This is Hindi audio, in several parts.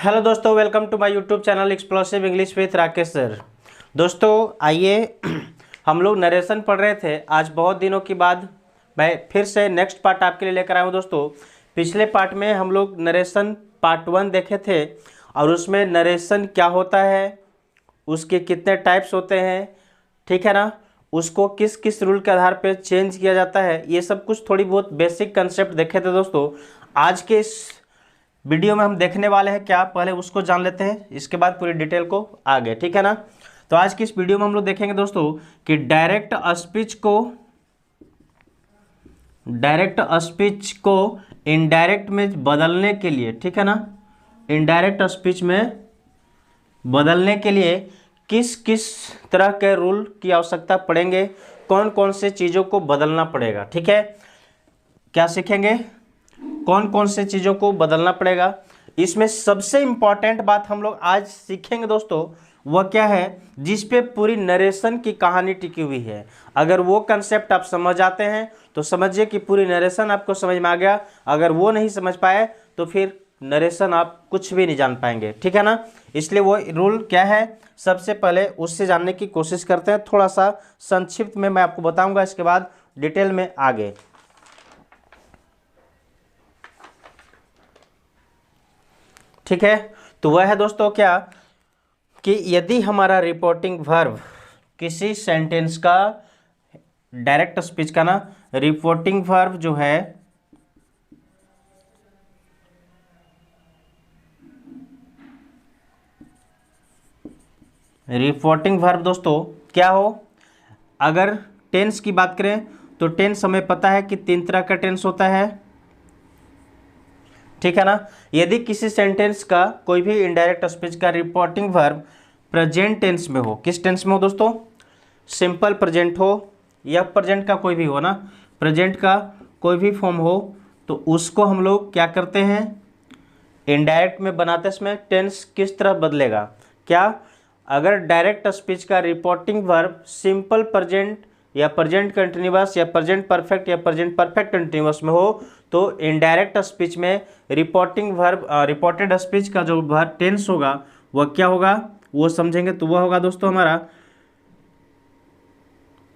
हेलो दोस्तों, welcome to my YouTube channel explosive English with Rakesh sir. दोस्तों आइए हम लोग नरेशन पढ़ रहे थे। आज बहुत दिनों के बाद मैं फिर से नेक्स्ट पार्ट आपके लिए लेकर आया हूँ। दोस्तों पिछले पार्ट में हम लोग नरेशन पार्ट 1 देखे थे और उसमें नरेशन क्या होता है, उसके कितने टाइप्स होते हैं, ठीक है ना, उसको किस किस रूल के आधार पर चेंज किया जाता है, ये सब कुछ थोड़ी बहुत बेसिक कंसेप्ट देखे थे। दोस्तों आज के इस वीडियो में हम देखने वाले हैं क्या, पहले उसको जान लेते हैं, इसके बाद पूरी डिटेल को आगे, ठीक है ना। तो आज की इस वीडियो में हम लोग देखेंगे दोस्तों कि डायरेक्ट स्पीच को इनडायरेक्ट में बदलने के लिए, ठीक है ना, इनडायरेक्ट स्पीच में बदलने के लिए किस किस तरह के रूल की आवश्यकता पड़ेंगे, कौन कौन से चीज़ों को बदलना पड़ेगा, ठीक है। क्या सीखेंगे, कौन कौन से चीज़ों को बदलना पड़ेगा। इसमें सबसे इम्पॉर्टेंट बात हम लोग आज सीखेंगे दोस्तों, वह क्या है, जिस पे पूरी नरेशन की कहानी टिकी हुई है। अगर वो कंसेप्ट आप समझ आते हैं तो समझिए कि पूरी नरेशन आपको समझ में आ गया। अगर वो नहीं समझ पाए तो फिर नरेशन आप कुछ भी नहीं जान पाएंगे, ठीक है ना। इसलिए वो रूल क्या है, सबसे पहले उससे जानने की कोशिश करते हैं। थोड़ा सा संक्षिप्त में मैं आपको बताऊंगा, इसके बाद डिटेल में आगे। ठीक है, तो वह है दोस्तों क्या कि यदि हमारा रिपोर्टिंग वर्ब किसी सेंटेंस का, डायरेक्ट स्पीच का ना, रिपोर्टिंग वर्ब जो है, रिपोर्टिंग वर्ब दोस्तों क्या हो, अगर टेंस की बात करें तो टेंस हमें पता है कि 3 तरह का टेंस होता है, ठीक है ना। यदि किसी सेंटेंस का कोई भी इनडायरेक्ट स्पीच का रिपोर्टिंग वर्ब प्रेजेंट टेंस में हो, किस टेंस में हो दोस्तों, सिंपल प्रेजेंट हो या प्रेजेंट का कोई भी हो ना, प्रेजेंट का कोई भी फॉर्म हो, तो उसको हम लोग क्या करते हैं, इनडायरेक्ट में बनाते समय टेंस किस तरह बदलेगा। क्या, अगर डायरेक्ट स्पीच का रिपोर्टिंग वर्ब सिंपल प्रेजेंट या प्रेजेंट कंटिन्यूअस या प्रेजेंट परफेक्ट या प्रेजेंट परफेक्ट कंटिन्यूअस में हो, तो इनडायरेक्ट स्पीच में रिपोर्टिंग वर्ब, रिपोर्टेड स्पीच का जो वर्ब टेंस होगा वह क्या होगा, वो समझेंगे। तो वह होगा दोस्तों हमारा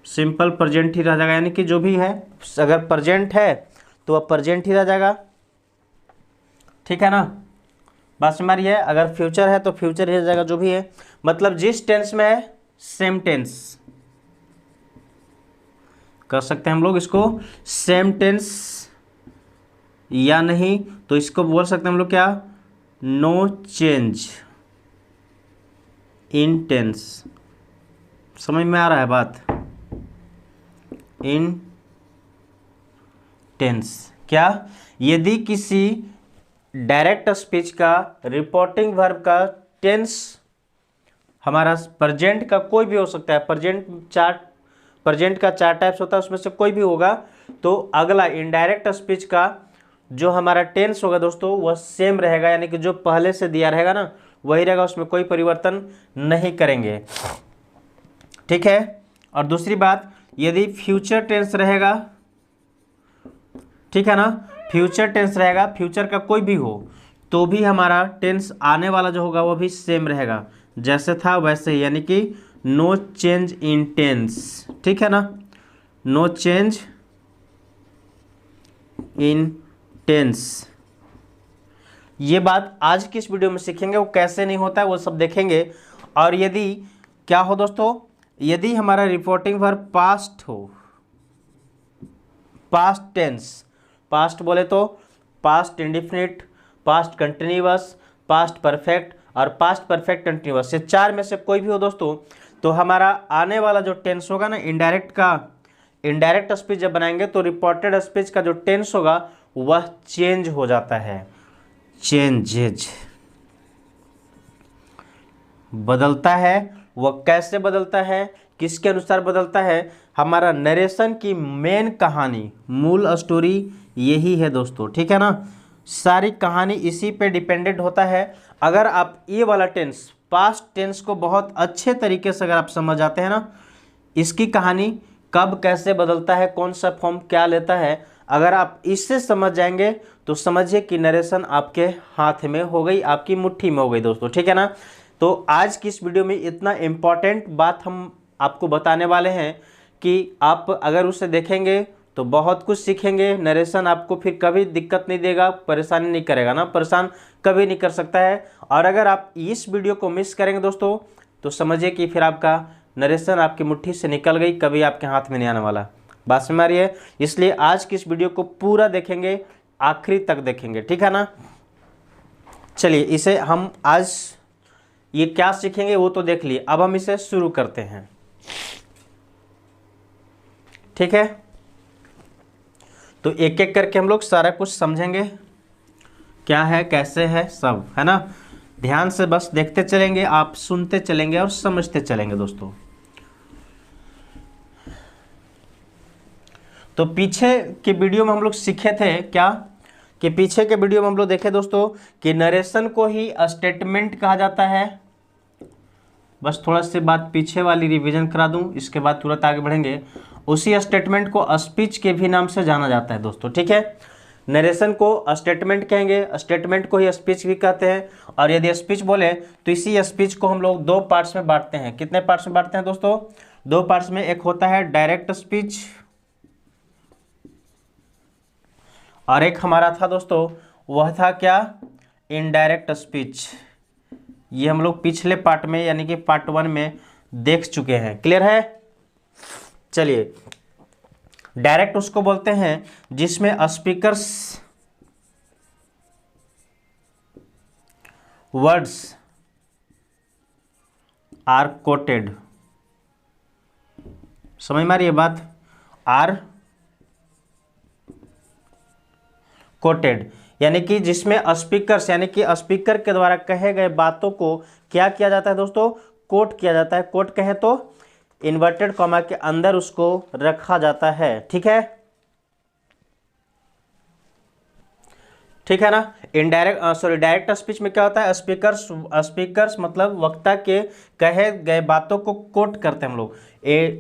सिंपल प्रेजेंट ही रह जाएगा, यानी कि जो भी है अगर प्रेजेंट है तो वह प्रेजेंट ही रह जाएगा, ठीक है ना। बात समझ रही है, अगर फ्यूचर है तो फ्यूचर ही रह जाएगा, जो भी है, मतलब जिस टेंस में है सेम टेंस कर सकते हैं हम लोग इसको, सेम टेंस, या नहीं तो इसको बोल सकते हैं हम लोग क्या, नो चेंज इन टेंस। समझ में आ रहा है बात, इन टेंस। क्या, यदि किसी डायरेक्ट स्पीच का रिपोर्टिंग वर्ब का टेंस हमारा प्रेजेंट का कोई भी हो सकता है, प्रेजेंट का 4 टाइप्स होता है, उसमें से कोई भी होगा, तो अगला इनडायरेक्ट स्पीच का जो हमारा टेंस होगा दोस्तों वह सेम रहेगा, यानी कि जो पहले से दिया रहेगा ना वही रहेगा, उसमें कोई परिवर्तन नहीं करेंगे, ठीक है। और दूसरी बात, यदि फ्यूचर टेंस रहेगा, ठीक है ना, फ्यूचर टेंस रहेगा, फ्यूचर का कोई भी हो, तो भी हमारा टेंस आने वाला जो होगा वह भी सेम रहेगा, जैसे था वैसे ही, यानी कि नो चेंज इन टेंस, ठीक है ना, नो चेंज इन टेंस। ये बात आज की इस वीडियो में सीखेंगे, वो कैसे नहीं होता है वो सब देखेंगे। और यदि क्या हो दोस्तों, यदि हमारा रिपोर्टिंग वर्ब पास्ट हो, पास्ट टेंस, पास्ट बोले तो past indefinite, past continuous, past perfect और पास्ट परफेक्ट कंटिन्यूअस, ये 4 में से कोई भी हो दोस्तों, तो हमारा आने वाला जो टेंस होगा ना इनडायरेक्ट का, इनडायरेक्ट स्पीच जब बनाएंगे तो रिपोर्टेड स्पीच का जो टेंस होगा वह चेंज हो जाता है, चेंजेज बदलता है। वह कैसे बदलता है, किसके अनुसार बदलता है, हमारा नरेशन की मेन कहानी, मूल स्टोरी यही है दोस्तों, ठीक है ना। सारी कहानी इसी पे डिपेंडेंट होता है। अगर आप ये वाला टेंस, पास्ट टेंस को बहुत अच्छे तरीके से अगर आप समझ आते हैं ना, इसकी कहानी कब कैसे बदलता है, कौन सा फॉर्म क्या लेता है, अगर आप इससे समझ जाएंगे तो समझिए कि नरेशन आपके हाथ में हो गई, आपकी मुट्ठी में हो गई दोस्तों, ठीक है ना। तो आज की इस वीडियो में इतना इम्पॉर्टेंट बात हम आपको बताने वाले हैं कि आप अगर उसे देखेंगे तो बहुत कुछ सीखेंगे। नरेशन आपको फिर कभी दिक्कत नहीं देगा, परेशानी नहीं करेगा ना, परेशान कभी नहीं कर सकता है। और अगर आप इस वीडियो को मिस करेंगे दोस्तों तो समझिए कि फिर आपका नरेशन आपकी मुट्ठी से निकल गई, कभी आपके हाथ में नहीं आने वाला। बात समझ आ रही है? इसलिए आज की इस वीडियो को पूरा देखेंगे, आखिरी तक देखेंगे, ठीक है ना। चलिए इसे हम आज ये क्या सीखेंगे वो तो देख लिए, अब हम इसे शुरू करते हैं, ठीक है। तो एक एक करके हम लोग सारा कुछ समझेंगे, क्या है कैसे है सब, है ना। ध्यान से बस देखते चलेंगे, आप सुनते चलेंगे और समझते चलेंगे दोस्तों। तो पीछे के वीडियो में हम लोग सीखे थे क्या, कि पीछे के वीडियो में हम लोग देखे दोस्तों कि नरेशन को ही स्टेटमेंट कहा जाता है। बस थोड़ा सी बात पीछे वाली रिवीजन करा दूं, इसके बाद तुरंत आगे बढ़ेंगे। उसी स्टेटमेंट को स्पीच के भी नाम से जाना जाता है दोस्तों, ठीक है। नरेशन को स्टेटमेंट कहेंगे, स्टेटमेंट को ही स्पीच भी कहते हैं। और यदि स्पीच बोले तो इसी स्पीच को हम लोग दो पार्ट्स में बांटते हैं। कितने पार्ट्स में बांटते हैं दोस्तों? दो पार्ट्स में। एक होता है डायरेक्ट स्पीच और एक हमारा था दोस्तों वह था क्या, इनडायरेक्ट स्पीच। ये हम लोग पिछले पार्ट में यानी कि पार्ट 1 में देख चुके हैं, क्लियर है। चलिए, डायरेक्ट उसको बोलते हैं जिसमें स्पीकर्स वर्ड्स आर कोटेड। समझ में आ रही है बात? आर कोटेड यानी कि जिसमें स्पीकर्स यानी कि स्पीकर के द्वारा कहे गए बातों को क्या किया जाता है दोस्तों, कोट किया जाता है। कोट कहे तो इन्वर्टेड कॉमा के अंदर उसको रखा जाता है, ठीक है, ठीक है ना। डायरेक्ट स्पीच में क्या होता है, स्पीकर्स मतलब वक्ता के कहे गए बातों को कोट करते हैं हम लोग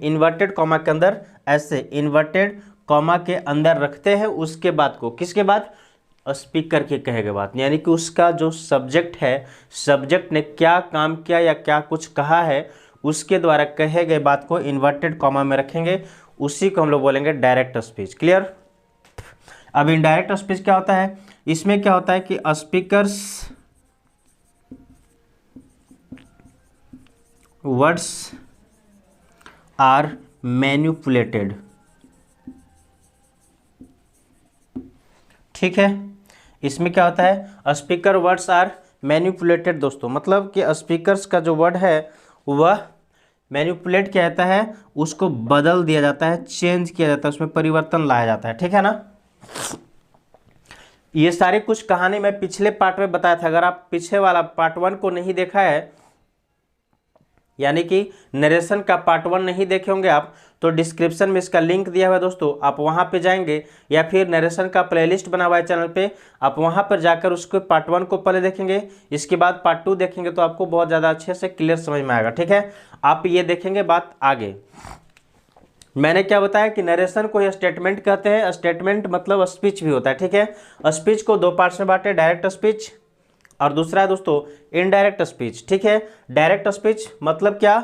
इन्वर्टेड कॉमा के अंदर, ऐसे इन्वर्टेड कॉमा के अंदर रखते हैं उसके बाद को, किसके बाद, स्पीकर के कहे गए बात, यानी कि उसका जो सब्जेक्ट है, सब्जेक्ट ने क्या काम किया या क्या कुछ कहा है उसके द्वारा कहे गए बात को इन्वर्टेड कॉमा में रखेंगे, उसी को हम लोग बोलेंगे डायरेक्ट स्पीच, क्लियर। अब इनडायरेक्ट स्पीच क्या होता है, इसमें क्या होता है कि स्पीकर्स वर्ड्स आर मैनिपुलेटेड, ठीक है। इसमें क्या होता है, स्पीकर वर्ड्स आर मैनिपुलेटेड दोस्तों, मतलब कि स्पीकर्स का जो वर्ड है वह मैनिपुलेट किया जाता है, उसको बदल दिया जाता है, चेंज किया जाता है, उसमें परिवर्तन लाया जाता है, ठीक है ना। ये सारी कुछ कहानी मैं पिछले पार्ट में बताया था। अगर आप पीछे वाला पार्ट 1 को नहीं देखा है, यानी कि नरेशन का पार्ट 1 नहीं देखे होंगे आप, तो डिस्क्रिप्शन में इसका लिंक दिया हुआ है दोस्तों, आप वहां पे जाएंगे, या फिर नरेशन का प्लेलिस्ट बना हुआ है चैनल पे, आप वहां पर जाकर उसको पार्ट 1 को पहले देखेंगे, इसके बाद पार्ट 2 देखेंगे तो आपको बहुत ज़्यादा अच्छे से क्लियर समझ में आएगा, ठीक है। आप ये देखेंगे बात आगे। मैंने क्या बताया कि नरेशन को ये स्टेटमेंट कहते हैं, स्टेटमेंट मतलब स्पीच भी होता है, ठीक है। स्पीच को दो पार्ट्स में बांटे, डायरेक्ट स्पीच और दूसरा है दोस्तों इनडायरेक्ट स्पीच, ठीक है। डायरेक्ट स्पीच मतलब क्या,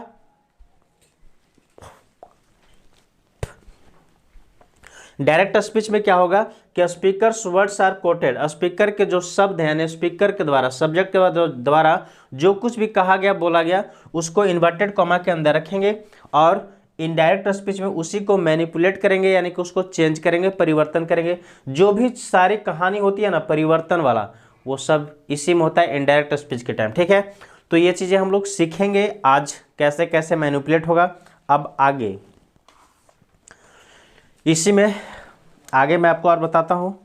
डायरेक्ट स्पीच में क्या होगा कि speakers words are quoted, speaker के जो शब्द हैं यानी स्पीकर के द्वारा, सब्जेक्ट के द्वारा जो कुछ भी कहा गया बोला गया उसको इन्वर्टेड कॉमा के अंदर रखेंगे, और इनडायरेक्ट स्पीच में उसी को मैनिपुलेट करेंगे यानी कि उसको चेंज करेंगे, परिवर्तन करेंगे। जो भी सारी कहानी होती है ना परिवर्तन वाला, वो सब इसी में होता है इनडायरेक्ट स्पीच के टाइम, ठीक है। तो ये चीज़ें हम लोग सीखेंगे आज, कैसे कैसे मैनिपुलेट होगा। अब आगे इसी में आगे मैं आपको और बताता हूँ।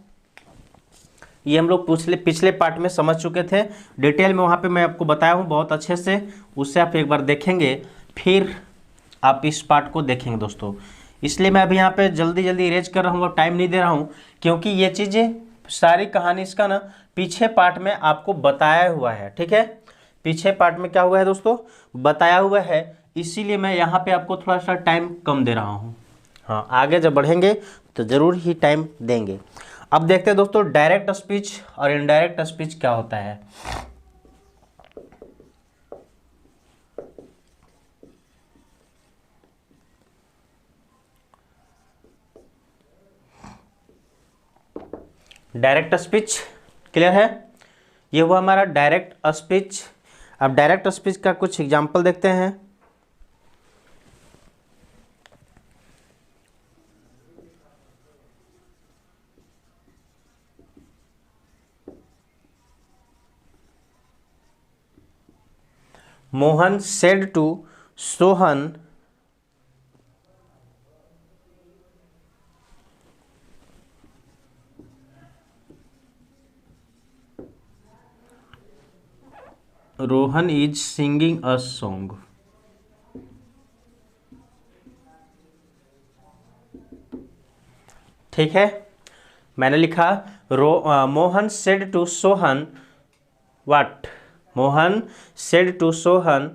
ये हम लोग पिछले पार्ट में समझ चुके थे डिटेल में, वहाँ पे मैं आपको बताया हूँ बहुत अच्छे से, उससे आप एक बार देखेंगे फिर आप इस पार्ट को देखेंगे दोस्तों। इसलिए मैं अभी यहाँ पे जल्दी जल्दी इरेज कर रहा हूँ और टाइम नहीं दे रहा हूँ, क्योंकि ये चीज़ें सारी कहानी इसका ना पीछे पार्ट में आपको बताया हुआ है, ठीक है। पीछे पार्ट में क्या हुआ है दोस्तों, बताया हुआ है, इसीलिए मैं यहाँ पे आपको थोड़ा सा टाइम कम दे रहा हूँ, हाँ, आगे जब बढ़ेंगे तो ज़रूर ही टाइम देंगे। अब देखते हैं दोस्तों डायरेक्ट स्पीच और इनडायरेक्ट स्पीच क्या होता है। डायरेक्ट स्पीच क्लियर है, ये हुआ हमारा डायरेक्ट स्पीच। अब डायरेक्ट स्पीच का कुछ एग्जाम्पल देखते हैं। Mohan said to Sohan Rohan is singing a song. ठीक है, मैंने लिखा Mohan said to Sohan what, Mohan said to Sohan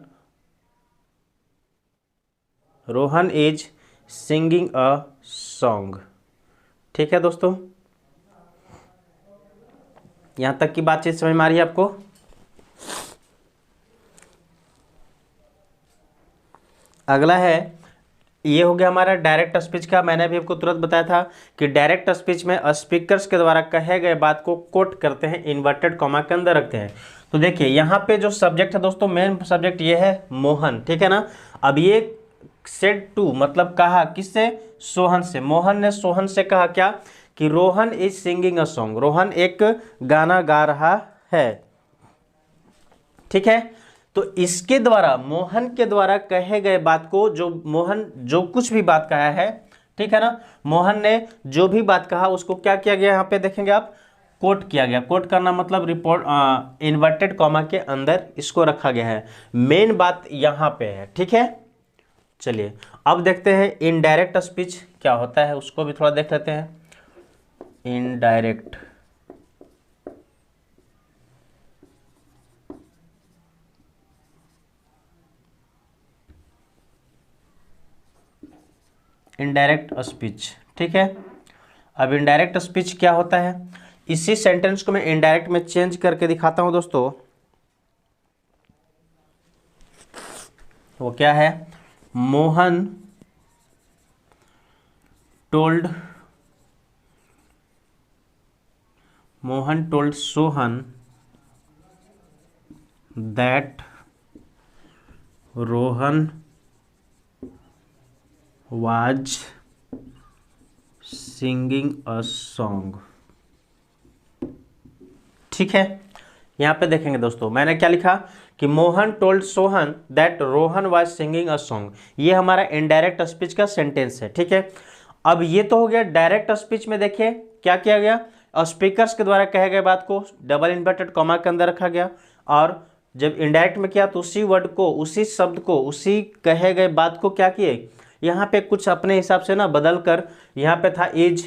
Rohan is singing a song. ठीक है दोस्तों, यहां तक की बातचीत समझ में आ रही है आपको। अगला है, ये हो गया हमारा डायरेक्ट स्पीच का। मैंने भी आपको तुरंत बताया था कि डायरेक्ट स्पीच में स्पीकर्स के द्वारा कहे गए बात को कोट करते हैं, इन्वर्टेड कॉमा के अंदर रखते हैं। तो देखिए यहाँ पे जो सब्जेक्ट है दोस्तों, मेन सब्जेक्ट ये है मोहन, ठीक है ना। अब ये सेड टू मतलब कहा किससे, सोहन से। मोहन ने सोहन से कहा क्या, कि Rohan is singing a song, Rohan एक गाना गा रहा है। ठीक है, तो इसके द्वारा, मोहन के द्वारा कहे गए बात को, जो मोहन जो कुछ भी बात कहा है, ठीक है ना, मोहन ने जो भी बात कहा उसको क्या किया गया, यहाँ पे देखेंगे आप, कोट किया गया। कोट करना मतलब रिपोर्ट इन्वर्टेड कॉमा के अंदर इसको रखा गया है। मेन बात यहाँ पे है। ठीक है, चलिए अब देखते हैं इनडायरेक्ट स्पीच क्या होता है, उसको भी थोड़ा देख लेते हैं। Indirect indirect speech. ठीक है, अब इनडायरेक्ट स्पीच क्या होता है, इसी सेंटेंस को मैं इनडायरेक्ट में चेंज करके दिखाता हूं दोस्तों। वो क्या है, Mohan told Sohan that Rohan was singing a song। ठीक है, यहां पे देखेंगे दोस्तों, मैंने क्या लिखा कि Mohan told Sohan that Rohan was singing a song. ये हमारा इनडायरेक्ट स्पीच का सेंटेंस है। ठीक है, अब ये तो हो गया डायरेक्ट स्पीच में। देखिए क्या किया गया, स्पीकर्स के द्वारा कहे गए बात को डबल इन्वर्टेड कॉमा के अंदर रखा गया, और जब इनडायरेक्ट में किया तो उसी वर्ड को, उसी शब्द को, उसी कहे गए बात को क्या किए, यहाँ पे कुछ अपने हिसाब से ना बदल कर, यहाँ पे था इज,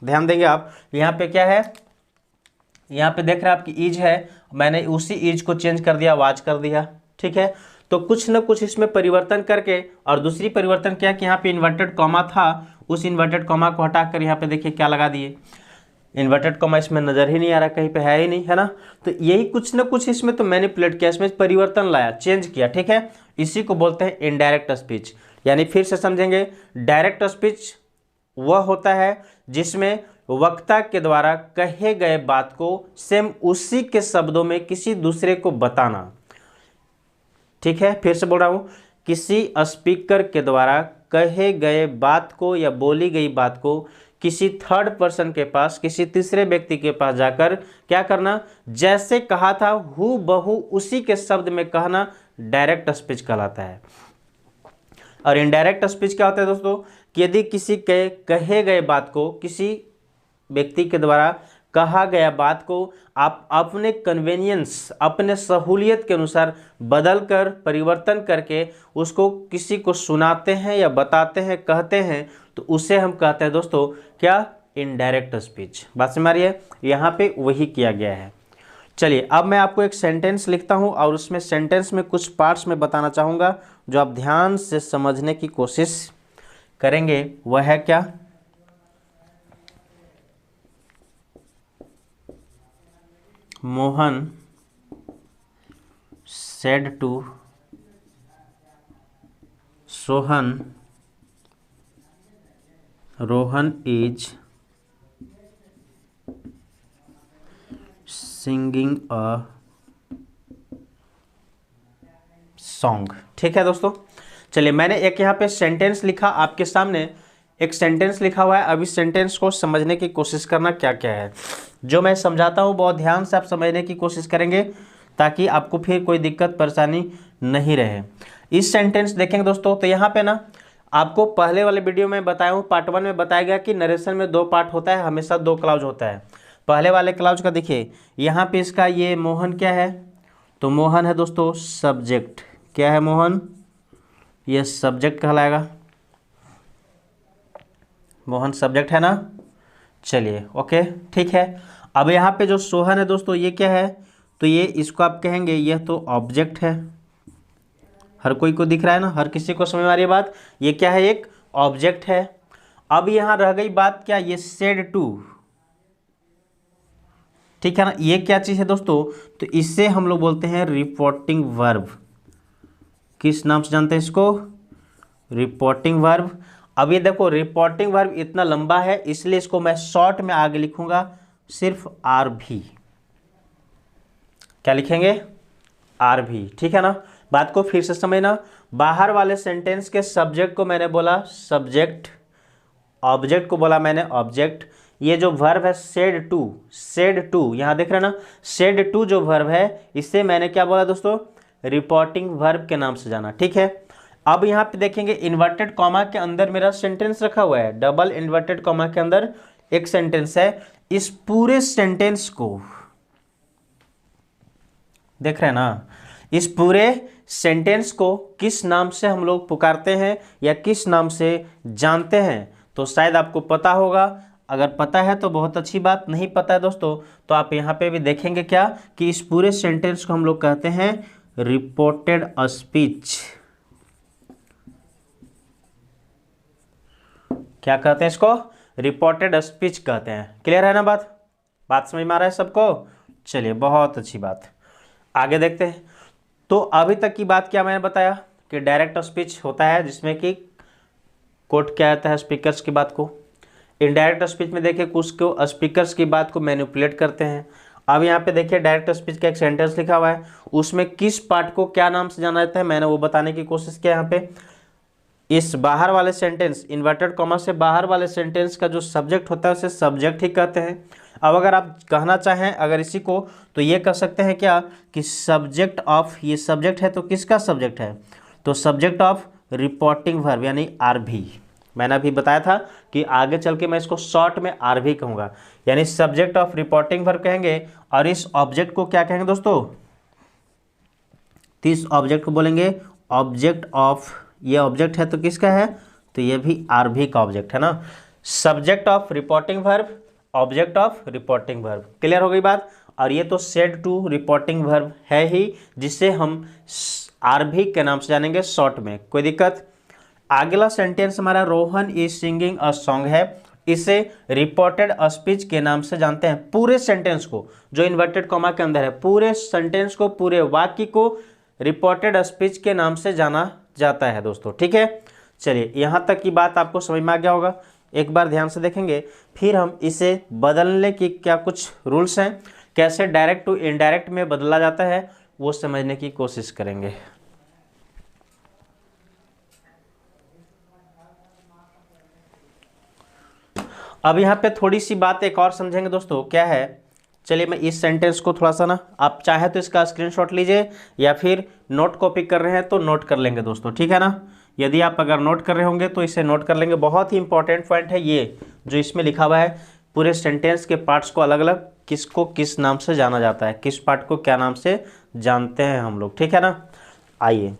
ध्यान देंगे आप, यहाँ पे क्या है, यहाँ पे देख रहे हैं आपकी इज है, मैंने उसी इज को चेंज कर दिया, वाज कर दिया। ठीक है, तो कुछ ना कुछ इसमें परिवर्तन करके, और दूसरी परिवर्तन क्या कि यहाँ पे इन्वर्टेड कॉमा था, उस इन्वर्टेड कॉमा को हटाकर यहाँ पे देखिए क्या लगा दिए, इन्वर्टेड कॉमा इसमें नजर ही नहीं आ रहा, कहीं पे है ही नहीं, है ना। तो यही कुछ ना कुछ इसमें तो मैनिपुलेट किया, इसमें परिवर्तन लाया, चेंज किया। ठीक है, इसी को बोलते हैं इनडायरेक्ट स्पीच। यानी फिर से समझेंगे, डायरेक्ट स्पीच वह होता है जिसमें वक्ता के द्वारा कहे गए बात को सेम उसी के शब्दों में किसी दूसरे को बताना। ठीक है, फिर से बोल रहा हूं, किसी स्पीकर के द्वारा कहे गए बात को या बोली गई बात को किसी थर्ड पर्सन के पास, किसी तीसरे व्यक्ति के पास जाकर क्या करना, जैसे कहा था हू बहू उसी के शब्द में कहना, डायरेक्ट स्पीच कहलाता है। और इनडायरेक्ट स्पीच क्या होता है दोस्तों, कि यदि किसी के कहे गए बात को किसी व्यक्ति के द्वारा कहा गया बात को आप अपने कन्वेनियंस, अपने सहूलियत के अनुसार बदल कर, परिवर्तन करके उसको किसी को सुनाते हैं या बताते हैं, कहते हैं, तो उसे हम कहते हैं दोस्तों क्या, इनडायरेक्ट स्पीच। बात समझ आ रही है, यहाँ पे वही किया गया है। चलिए अब मैं आपको एक सेंटेंस लिखता हूँ और उसमें सेंटेंस में कुछ पार्ट्स में बताना चाहूँगा जो आप ध्यान से समझने की कोशिश करेंगे वह है क्या, Mohan said to Sohan Rohan is singing a song। ठीक है दोस्तों, चलिए मैंने एक यहाँ पे सेंटेंस लिखा आपके सामने, एक सेंटेंस लिखा हुआ है। अब इस सेंटेंस को समझने की कोशिश करना क्या क्या है। जो मैं समझाता हूँ बहुत ध्यान से आप समझने की कोशिश करेंगे ताकि आपको फिर कोई दिक्कत परेशानी नहीं रहे। इस सेंटेंस देखेंगे दोस्तों, तो यहाँ पे ना आपको पहले वाले वीडियो में बताया हूँ, पार्ट 1 में बताया गया कि नरेशन में 2 पार्ट होता है, हमेशा 2 क्लाउज होता है। पहले वाले क्लाउज का देखिए यहाँ पे इसका ये मोहन क्या है, तो मोहन है दोस्तों सब्जेक्ट। क्या है मोहन, ये सब्जेक्ट कहलाएगा, मोहन सब्जेक्ट है ना। चलिए ओके ठीक है। अब यहाँ पे जो सोहन है दोस्तों ये क्या है, तो ये इसको आप कहेंगे यह तो ऑब्जेक्ट है। हर कोई को दिख रहा है ना, हर किसी को समझ में आ रही है बात, ये क्या है, एक ऑब्जेक्ट है। अब यहाँ रह गई बात क्या, ये सेड टू, ठीक है ना, ये क्या चीज़ है दोस्तों, तो इससे हम लोग बोलते हैं रिपोर्टिंग वर्ब। किस नाम से जानते हैं इसको, रिपोर्टिंग वर्ब। अब ये देखो रिपोर्टिंग वर्ब इतना लंबा है इसलिए इसको मैं शॉर्ट में आगे लिखूंगा सिर्फ आर भी। क्या लिखेंगे, आर भी, ठीक है ना। बात को फिर से समझना, बाहर वाले सेंटेंस के सब्जेक्ट को मैंने बोला सब्जेक्ट, ऑब्जेक्ट को बोला मैंने ऑब्जेक्ट। ये जो वर्ब है सेड टू, सेड टू यहाँ देख रहे हैं ना, सेड टू जो वर्ब है इससे मैंने क्या बोला दोस्तों, रिपोर्टिंग वर्ब के नाम से जाना। ठीक है, अब यहाँ पे देखेंगे इन्वर्टेड कॉमा के अंदर मेरा सेंटेंस रखा हुआ है, डबल इन्वर्टेड कॉमा के अंदर एक सेंटेंस है। इस पूरे सेंटेंस को देख रहे हैं ना, इस पूरे सेंटेंस को किस नाम से हम लोग पुकारते हैं या किस नाम से जानते हैं, तो शायद आपको पता होगा। अगर पता है तो बहुत अच्छी बात, नहीं पता है दोस्तों तो आप यहाँ पे भी देखेंगे क्या कि इस पूरे सेंटेंस को हम लोग कहते हैं रिपोर्टेड स्पीच। क्या कहते हैं इसको, रिपोर्टेड स्पीच कहते हैं। क्लियर है ना बात, बात समझ में आ रहा है सबको। चलिए बहुत अच्छी बात, आगे देखते हैं। तो अभी तक की बात क्या मैंने बताया कि डायरेक्ट स्पीच होता है जिसमें कि कोट क्या आता है स्पीकर्स की बात को। इनडायरेक्ट स्पीच में देखिए कुछ को स्पीकर्स की बात को मैनिपुलेट करते हैं। अब यहाँ पे देखिए डायरेक्ट स्पीच का एक सेंटेंस लिखा हुआ है, उसमें किस पार्ट को क्या नाम से जाना जाता है मैंने वो बताने की कोशिश किया। यहाँ पे इस बाहर वाले सेंटेंस, इन्वर्टेड कॉमा से बाहर वाले सेंटेंस का जो सब्जेक्ट होता है उसे सब्जेक्ट ही कहते हैं। अब अगर आप कहना चाहें अगर इसी को तो ये कह सकते हैं क्या कि सब्जेक्ट ऑफ, ये सब्जेक्ट है तो किसका सब्जेक्ट है, तो सब्जेक्ट ऑफ रिपोर्टिंग वर्ब यानी आर भी। मैंने अभी बताया था कि आगे चल के मैं इसको शॉर्ट में आर भी कहूँगा, यानी सब्जेक्ट ऑफ रिपोर्टिंग वर्ब कहेंगे। और इस ऑब्जेक्ट को क्या कहेंगे दोस्तों, तो इस ऑब्जेक्ट को बोलेंगे ऑब्जेक्ट ऑफ, ये ऑब्जेक्ट है तो किसका है, तो ये भी आर भी का ऑब्जेक्ट है ना। Subject of reporting verb, object of reporting verb. Clear हो गई बात। और ये तो सेड टू रिपोर्टिंग वर्ब है ही जिसे हम आर भी के नाम से जानेंगे शॉर्ट में, कोई दिक्कत। अगला सेंटेंस हमारा Rohan is singing a song है, इसे रिपोर्टेड स्पीच के नाम से जानते हैं। पूरे सेंटेंस को जो इन्वर्टेड कॉमा के अंदर है, पूरे सेंटेंस को, पूरे वाक्य को रिपोर्टेड स्पीच के नाम से जाना जाता है दोस्तों। ठीक है, चलिए यहाँ तक की बात आपको समझ में आ गया होगा। एक बार ध्यान से देखेंगे, फिर हम इसे बदलने की क्या कुछ रूल्स हैं, कैसे डायरेक्ट टू इनडायरेक्ट में बदला जाता है वो समझने की कोशिश करेंगे। अब यहाँ पे थोड़ी सी बात एक और समझेंगे दोस्तों, क्या है, चलिए मैं इस सेंटेंस को थोड़ा सा ना, आप चाहे तो इसका स्क्रीनशॉट लीजिए या फिर नोट कॉपी कर रहे हैं तो नोट कर लेंगे दोस्तों, ठीक है ना। यदि आप अगर नोट कर रहे होंगे तो इसे नोट कर लेंगे। बहुत ही इंपॉर्टेंट पॉइंट है ये जो इसमें लिखा हुआ है, पूरे सेंटेंस के पार्ट्स को अलग अलग किसको किस नाम से जाना जाता है, किस पार्ट को क्या नाम से जानते हैं हम लोग, ठीक है ना। आइए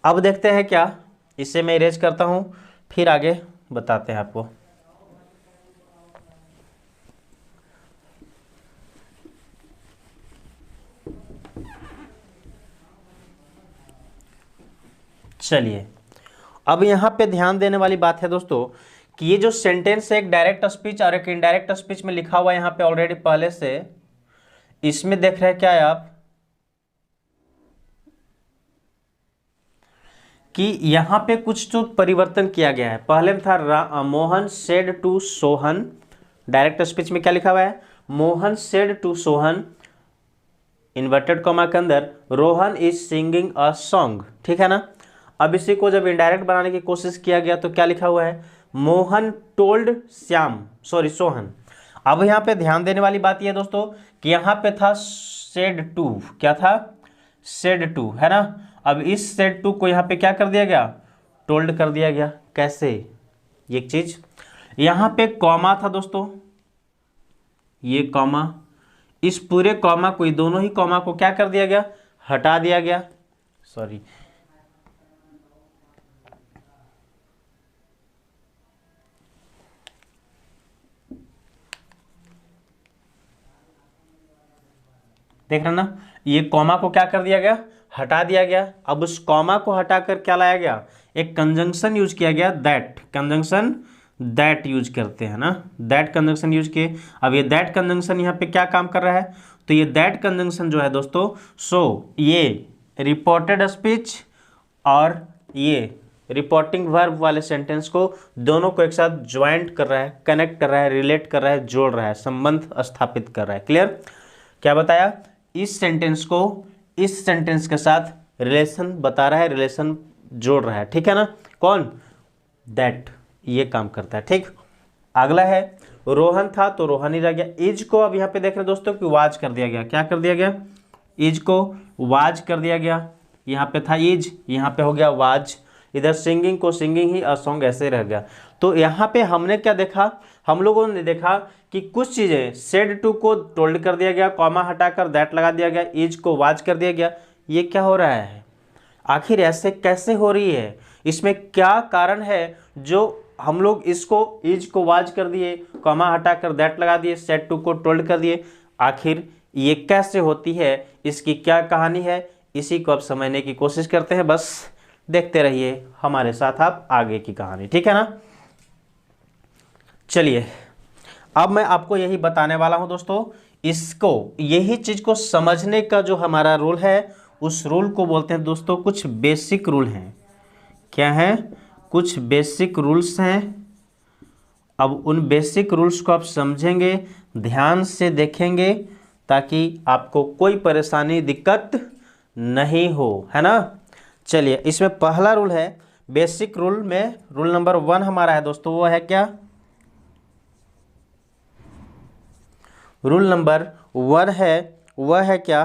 अब देखते हैं क्या, इसे मैं इरेज करता हूँ फिर आगे बताते हैं आपको। चलिए अब यहाँ पे ध्यान देने वाली बात है दोस्तों कि ये जो सेंटेंस है एक डायरेक्ट स्पीच और एक इनडायरेक्ट स्पीच में लिखा हुआ है यहाँ पे ऑलरेडी पहले से। इसमें देख रहे हैं क्या है आप कि यहाँ पे कुछ तो परिवर्तन किया गया है। पहले में था Mohan said to Sohan, direct speech में क्या लिखा हुआ है, Mohan said to Sohan inverted comma के अंदर Rohan is singing a song, ठीक है ना। अब इसी को जब इनडायरेक्ट बनाने की कोशिश किया गया तो क्या लिखा हुआ है, मोहन टोल्ड सोहन। अब यहाँ पे ध्यान देने वाली बात यह है दोस्तों कि यहाँ पे था सेड टू, क्या था, सेड टू, है ना। अब इस सेड टू को यहाँ पे क्या कर दिया गया, टोल्ड कर दिया गया। कैसे, ये एक चीज, यहाँ पे कॉमा था दोस्तों, ये कॉमा, इस पूरे कॉमा को, दोनों ही कॉमा को क्या कर दिया गया, हटा दिया गया। सॉरी, देख रहे ना, ये कॉमा को क्या कर दिया गया, हटा दिया गया। अब उस कॉमा को हटाकर क्या लाया गया, एक कंजंक्शन यूज किया गया, दैट, कंजंक्शन दैट यूज करते हैं ना, दैट कंजंक्शन यूज किए। अब ये दैट कंजंक्शन यहाँ पे क्या काम कर रहा है, तो ये दैट कंजंक्शन जो है दोस्तों, ये रिपोर्टेड स्पीच और ये रिपोर्टिंग वर्ब वाले सेंटेंस को दोनों को एक साथ ज्वाइंट कर रहा है, कनेक्ट कर रहा है, रिलेट कर रहा है, जोड़ रहा है, संबंध स्थापित कर रहा है। क्लियर, क्या बताया, इस सेंटेंस को इस सेंटेंस के साथ रिलेशन बता रहा है, रिलेशन जोड़ रहा है, ठीक है ना। कौन, दैट, ये काम करता है। ठीक, अगला है रोहन था तो रोहन ही रह गया। इज को अब यहाँ पे देख रहे दोस्तों कि वाज कर दिया गया, क्या कर दिया गया, इज को वाज कर दिया गया। यहाँ पे था इज, यहाँ पे हो गया वाज। इधर सिंगिंग को सिंगिंग ही अ सॉन्ग ऐसे रह गया। तो यहाँ पे हमने क्या देखा, हम लोगों ने देखा कि कुछ चीज़ें सेड टू को टोल्ड कर दिया गया, कॉमा हटाकर दैट लगा दिया गया, इज को वाज कर दिया गया। ये क्या हो रहा है, आखिर ऐसे कैसे हो रही है, इसमें क्या कारण है जो हम लोग इसको इज को वाज कर दिए, कॉमा हटाकर दैट लगा दिए, सेड टू को टोल्ड कर दिए। आखिर ये कैसे होती है, इसकी क्या कहानी है, इसी को अब समझने की कोशिश करते हैं। बस देखते रहिए हमारे साथ आप आगे की कहानी, ठीक है ना। चलिए, अब मैं आपको यही बताने वाला हूं दोस्तों, इसको, यही चीज को समझने का जो हमारा रूल है, उस रूल को बोलते हैं दोस्तों, कुछ बेसिक रूल हैं। क्या है, कुछ बेसिक रूल्स हैं। अब उन बेसिक रूल्स को आप समझेंगे, ध्यान से देखेंगे, ताकि आपको कोई परेशानी दिक्कत नहीं हो, है ना। चलिए, इसमें पहला रूल है, बेसिक रूल में रूल नंबर 1 हमारा है दोस्तों, वो है क्या, रूल नंबर 1 है, वह है क्या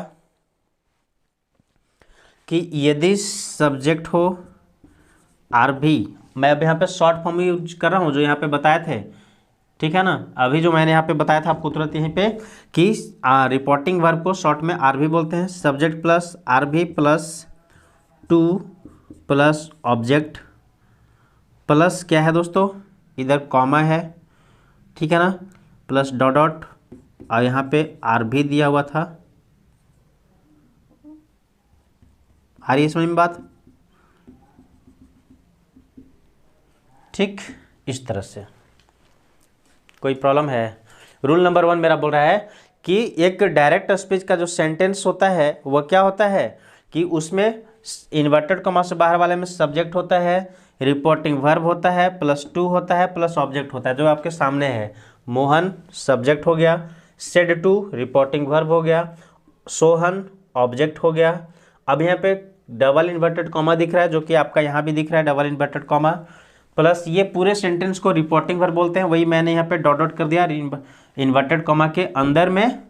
कि यदि सब्जेक्ट हो आर भी, मैं अब यहाँ पे शॉर्ट फॉर्म यूज कर रहा हूँ जो यहाँ पे बताए थे, ठीक है ना। अभी जो मैंने यहाँ पे बताया था आपको तुरंत यहीं पे कि रिपोर्टिंग वर्ब को शॉर्ट में आर भी बोलते हैं। सब्जेक्ट प्लस आर भी plus two plus object plus क्या है दोस्तों, इधर कॉमा है, ठीक है ना, प्लस डॉट डॉट, और यहाँ पे आर भी दिया हुआ था। आ रही है समझ में बात, ठीक, इस तरह से। कोई प्रॉब्लम है, रूल नंबर 1 मेरा बोल रहा है कि एक डायरेक्ट स्पीच का जो सेंटेंस होता है वह क्या होता है कि उसमें इन्वर्टेड कॉमा से बाहर वाले में सब्जेक्ट होता है, रिपोर्टिंग वर्ब होता है, प्लस टू होता है, प्लस ऑब्जेक्ट होता है, जो आपके सामने है। मोहन सब्जेक्ट हो गया, सेड टू रिपोर्टिंग वर्ब हो गया, सोहन ऑब्जेक्ट हो गया। अब यहाँ पे डबल इन्वर्टेड कॉमा दिख रहा है, जो कि आपका यहाँ भी दिख रहा है डबल इन्वर्टेड कॉमा, प्लस ये पूरे सेंटेंस को रिपोर्टिंग वर्ब बोलते हैं, वही मैंने यहाँ पे डॉट डॉट कर दिया इन्वर्टेड कॉमा के अंदर में,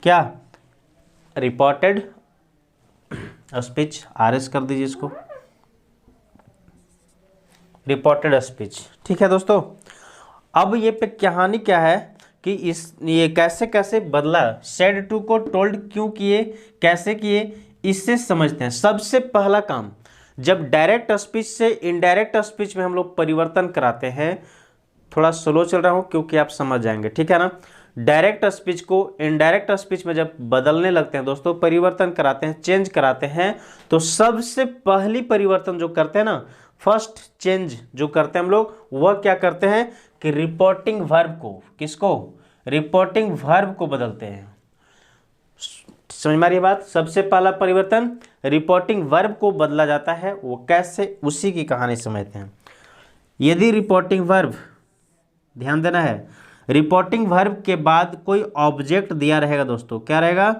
क्या, रिपोर्टेड स्पीच, आरएस कर दीजिए इसको, रिपोर्टेड स्पीच, ठीक है दोस्तों। अब ये पे कहानी क्या है कि ये कैसे कैसे बदला, सेड टू को टोल्ड क्यों किए, कैसे किए, इससे समझते हैं। सबसे पहला काम, जब डायरेक्ट स्पीच से इनडायरेक्ट स्पीच में हम लोग परिवर्तन कराते हैं, थोड़ा स्लो चल रहा हूँ क्योंकि आप समझ जाएंगे, ठीक है ना। डायरेक्ट स्पीच को इनडायरेक्ट स्पीच में जब बदलने लगते हैं दोस्तों, परिवर्तन कराते हैं, चेंज कराते हैं, तो सबसे पहली परिवर्तन जो करते हैं ना, फर्स्ट चेंज जो करते हैं हम लोग वह क्या करते हैं कि रिपोर्टिंग वर्ब को, किसको, रिपोर्टिंग वर्ब को बदलते हैं। समझ में आ रही है बात। सबसे पहला परिवर्तन रिपोर्टिंग वर्ब को बदला जाता है, वो कैसे, उसी की कहानी समझते हैं। यदि रिपोर्टिंग वर्ब, ध्यान देना है, रिपोर्टिंग वर्ब के बाद कोई ऑब्जेक्ट दिया रहेगा दोस्तों, क्या रहेगा,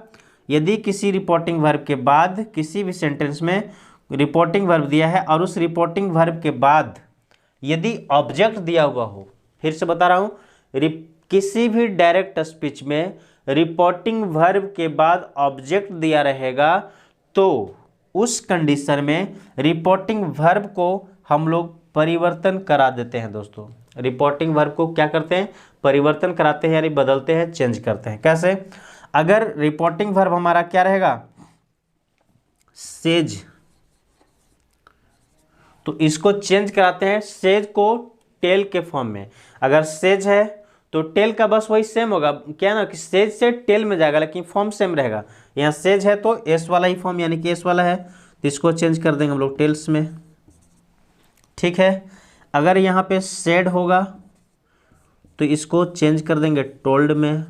यदि किसी रिपोर्टिंग वर्ब के बाद किसी भी सेंटेंस में रिपोर्टिंग वर्ब दिया है और उस रिपोर्टिंग वर्ब के बाद यदि ऑब्जेक्ट दिया हुआ हो, फिर से बता रहा हूं, किसी भी डायरेक्ट स्पीच में रिपोर्टिंग वर्ब के बाद ऑब्जेक्ट दिया रहेगा तो उस कंडीशन में रिपोर्टिंग वर्ब को हम लोग परिवर्तन करा देते हैं दोस्तों। रिपोर्टिंग वर्ब को क्या करते हैं, परिवर्तन कराते हैं, यानी बदलते हैं, चेंज करते हैं। कैसे, अगर रिपोर्टिंग वर्ब हमारा क्या रहेगा, सेज, तो इसको चेंज कराते हैं सेज को टेल के फॉर्म में। अगर सेज है तो टेल का बस वही सेम होगा, क्या ना कि सेज से टेल में जाएगा लेकिन फॉर्म सेम रहेगा। यहाँ सेज है तो एस वाला ही फॉर्म, यानी कि एस वाला है तो इसको चेंज कर देंगे हम लोग टेल्स में, ठीक है। अगर यहाँ पे सेड होगा तो इसको चेंज कर देंगे टोल्ड में,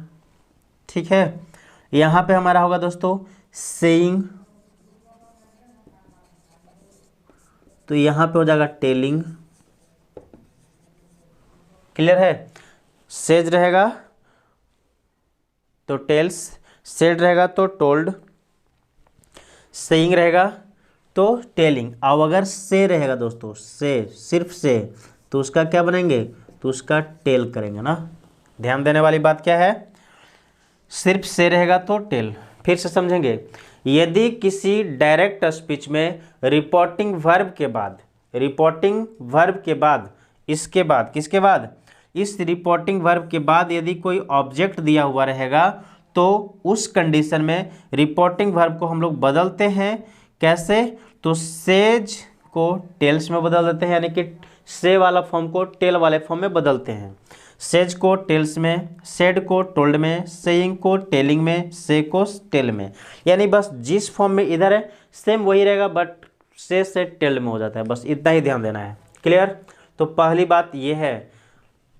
ठीक है। यहाँ पे हमारा होगा दोस्तों सेइंग, तो यहाँ पे हो जाएगा टेलिंग, क्लियर है। सेज रहेगा तो टेल्स, सेड रहेगा तो टोल्ड, सेइंग रहेगा तो टेलिंग। अब अगर से रहेगा दोस्तों, से, सिर्फ से, तो उसका क्या बनेंगे, तो उसका टेल करेंगे ना। ध्यान देने वाली बात क्या है, सिर्फ से रहेगा तो टेल। फिर से समझेंगे, यदि किसी डायरेक्ट स्पीच में रिपोर्टिंग वर्ब के बाद, रिपोर्टिंग वर्ब के बाद, इसके बाद, किसके बाद, इस रिपोर्टिंग वर्ब के बाद यदि कोई ऑब्जेक्ट दिया हुआ रहेगा तो उस कंडीशन में रिपोर्टिंग वर्ब को हम लोग बदलते हैं। कैसे, तो सेज को टेल्स में बदल देते हैं, यानी कि से वाला फॉर्म को टेल वाले फॉर्म में बदलते हैं। सेज को टेल्स में, सेड को टोल्ड में, सेइंग को टेलिंग में, से को टेल में, यानी बस जिस फॉर्म में इधर है सेम वही रहेगा, बट से टेल में हो जाता है, बस इतना ही ध्यान देना है। क्लियर। तो पहली बात ये है,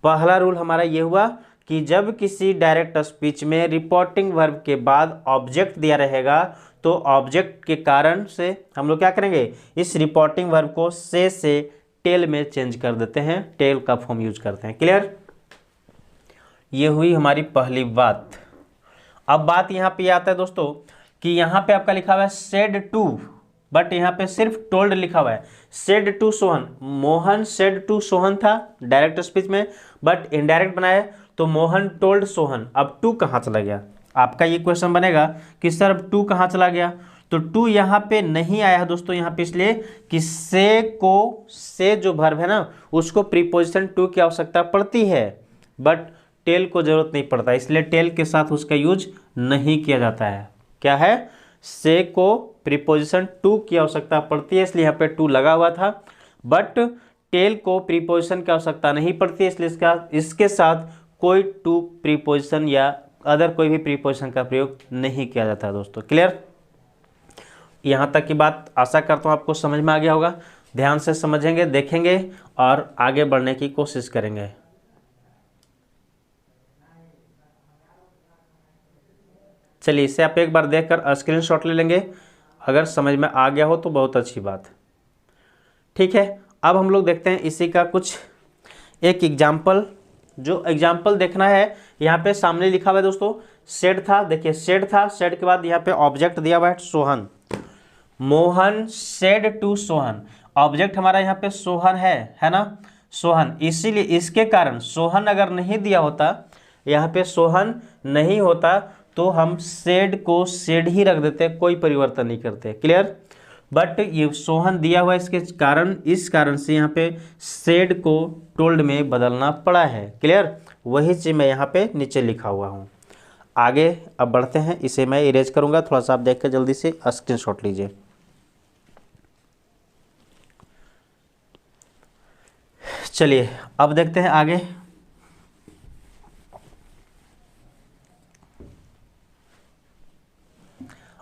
पहला रूल हमारा ये हुआ कि जब किसी डायरेक्ट स्पीच में रिपोर्टिंग वर्ब के बाद ऑब्जेक्ट दिया रहेगा तो ऑब्जेक्ट के कारण से हम लोग क्या करेंगे, इस रिपोर्टिंग वर्ब को से टेल में चेंज कर देते हैं, टेल का फॉर्म यूज करते हैं। क्लियर। ये हुई हमारी पहली बात। अब बात यहाँ पे आता है दोस्तों कि यहाँ पे आपका लिखा हुआ है सेड टू, बट यहाँ पे सिर्फ टोल्ड लिखा हुआ है। Said to Sohan, Mohan said to Sohan था डायरेक्ट स्पीच में, बट इनडायरेक्ट बनाया तो मोहन टोल्ड सोहन। अब टू कहाँ चला गया, आपका ये क्वेश्चन बनेगा कि सर अब टू कहाँ चला गया। तो टू यहाँ पे नहीं आया है दोस्तों, यहाँ पे इसलिए कि से को, से जो वर्ब है ना उसको प्रीपोजिशन टू की आवश्यकता पड़ती है, बट टेल को जरूरत नहीं पड़ता, इसलिए टेल के साथ उसका यूज नहीं किया जाता है। क्या है, से को प्रीपोजिशन टू की आवश्यकता पड़ती है, इसलिए यहाँ पे टू लगा हुआ था, बट टेल को प्रीपोजिशन की आवश्यकता नहीं पड़ती है, इसलिए इसके साथ कोई टू प्रीपोजिशन या अदर कोई भी प्रीपोजिशन का प्रयोग नहीं किया जाता है दोस्तों। क्लियर। यहाँ तक की बात आशा करता हूँ आपको समझ में आ गया होगा। ध्यान से समझेंगे, देखेंगे और आगे बढ़ने की कोशिश करेंगे। चलिए इसे आप एक बार देखकर स्क्रीनशॉट ले लेंगे, अगर समझ में आ गया हो तो बहुत अच्छी बात। ठीक है, अब हम लोग देखते हैं इसी का कुछ एक एग्जाम्पल। जो एग्जाम्पल देखना है यहाँ पे सामने लिखा हुआ है दोस्तों, सेड था, देखिए सेड था, सेड के बाद यहाँ पे ऑब्जेक्ट दिया हुआ है Sohan. Mohan said to Sohan, object हमारा यहाँ पे सोहन है ना, सोहन, इसीलिए इसके कारण सोहन अगर नहीं दिया होता, यहाँ पे सोहन नहीं होता तो हम सेड को सेड ही रख देते, कोई परिवर्तन नहीं करते। क्लियर। बट ये सोहन दिया हुआ इसके कारण, इस कारण से यहाँ पे सेड को टोल्ड में बदलना पड़ा है। क्लियर। वही चीज़ मैं यहाँ पे नीचे लिखा हुआ हूँ। आगे अब बढ़ते हैं, इसे मैं इरेज करूँगा, थोड़ा सा आप देख कर जल्दी से स्क्रीनशॉट लीजिए। चलिए अब देखते हैं आगे।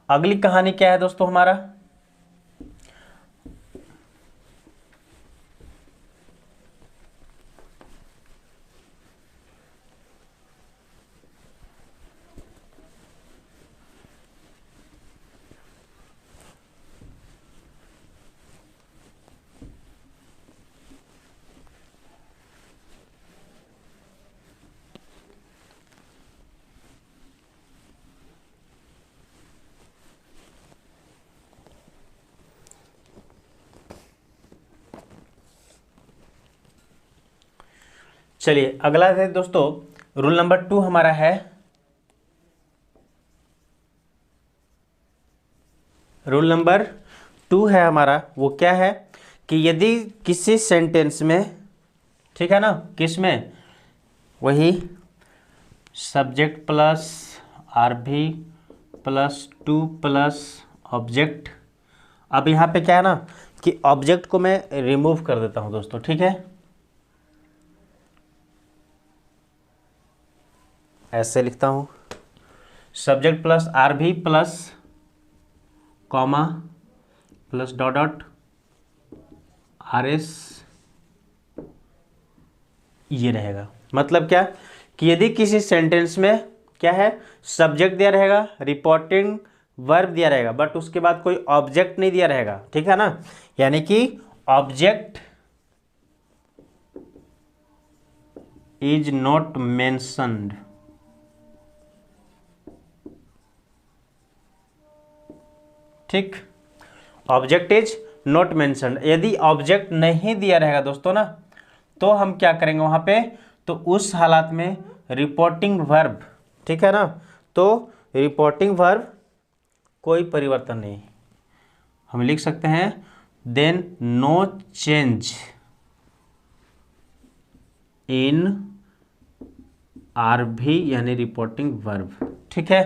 अगली कहानी क्या है दोस्तों हमारा, चलिए अगला है दोस्तों, रूल नंबर 2 हमारा है, रूल नंबर 2 है हमारा, वो क्या है कि यदि किसी सेंटेंस में, ठीक है ना, किस में, वही subject plus RV plus 2 plus object. अब यहाँ पे क्या है ना कि ऑब्जेक्ट को मैं रिमूव कर देता हूँ दोस्तों, ठीक है, ऐसे लिखता हूँ, subject plus RV plus comma plus dot dot R S, ये रहेगा। मतलब क्या कि यदि किसी सेंटेंस में क्या है, सब्जेक्ट दिया रहेगा, रिपोर्टिंग वर्ब दिया रहेगा, बट उसके बाद कोई ऑब्जेक्ट नहीं दिया रहेगा, ठीक है ना, यानी कि ऑब्जेक्ट इज नॉट मेंशन्ड, ठीक, ऑब्जेक्ट इज नॉट मेंशन्ड। यदि ऑब्जेक्ट नहीं दिया रहेगा दोस्तों ना, तो हम क्या करेंगे वहां पे, तो उस हालात में रिपोर्टिंग वर्ब, ठीक है ना, तो रिपोर्टिंग वर्ब कोई परिवर्तन नहीं, हम लिख सकते हैं then no change in RV यानी रिपोर्टिंग वर्ब, ठीक है।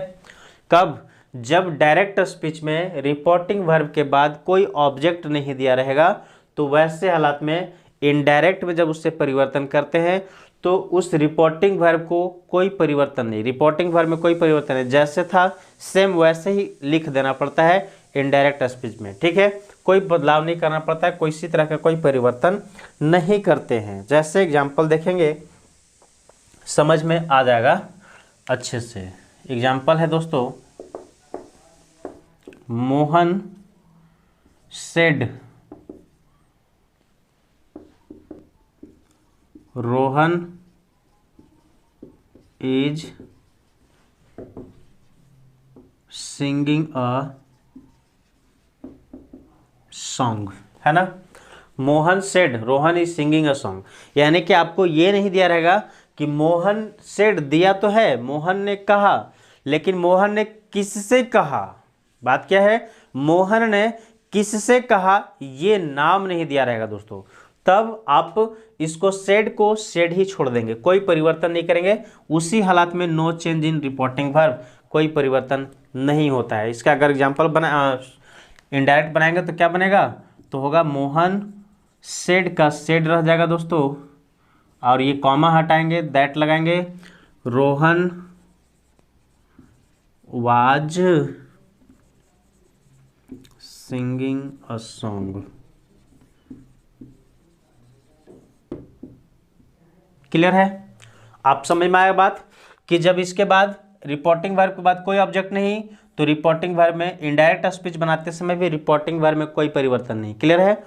कब, जब डायरेक्ट स्पीच में रिपोर्टिंग वर्ब के बाद कोई ऑब्जेक्ट नहीं दिया रहेगा, तो वैसे हालात में इनडायरेक्ट में जब उससे परिवर्तन करते हैं तो उस रिपोर्टिंग वर्ब को कोई परिवर्तन नहीं, रिपोर्टिंग वर्ब में कोई परिवर्तन नहीं, जैसे था सेम वैसे ही लिख देना पड़ता है इनडायरेक्ट स्पीच में, ठीक है, कोई बदलाव नहीं करना पड़ता है, कोई इसी तरह का कोई परिवर्तन नहीं करते हैं। जैसे एग्जाम्पल देखेंगे समझ में आ जाएगा अच्छे से। एग्जाम्पल है दोस्तों, Mohan said Rohan is singing a song, है ना, Mohan said Rohan is singing a song, यानी कि आपको ये नहीं दिया रहेगा कि मोहन सेड, दिया तो है मोहन ने कहा, लेकिन मोहन ने किससे कहा, बात क्या है, मोहन ने किससे कहा, ये नाम नहीं दिया रहेगा दोस्तों, तब आप इसको सेड को सेड ही छोड़ देंगे, कोई परिवर्तन नहीं करेंगे, उसी हालात में no change in reporting verb, कोई परिवर्तन नहीं होता है। इसका अगर एग्जांपल बना इनडायरेक्ट बनाएंगे तो क्या बनेगा, तो होगा मोहन सेड का सेड रह जाएगा दोस्तों, और ये कॉमा हटाएंगे, दैट लगाएंगे, Rohan was singing a song. Clear है, आप समझ में आया बात कि जब इसके बाद रिपोर्टिंग वर्ब के बाद कोई ऑब्जेक्ट नहीं, तो रिपोर्टिंग वर्ब में इनडायरेक्ट स्पीच बनाते समय भी रिपोर्टिंग वर्ब में कोई परिवर्तन नहीं। क्लियर है,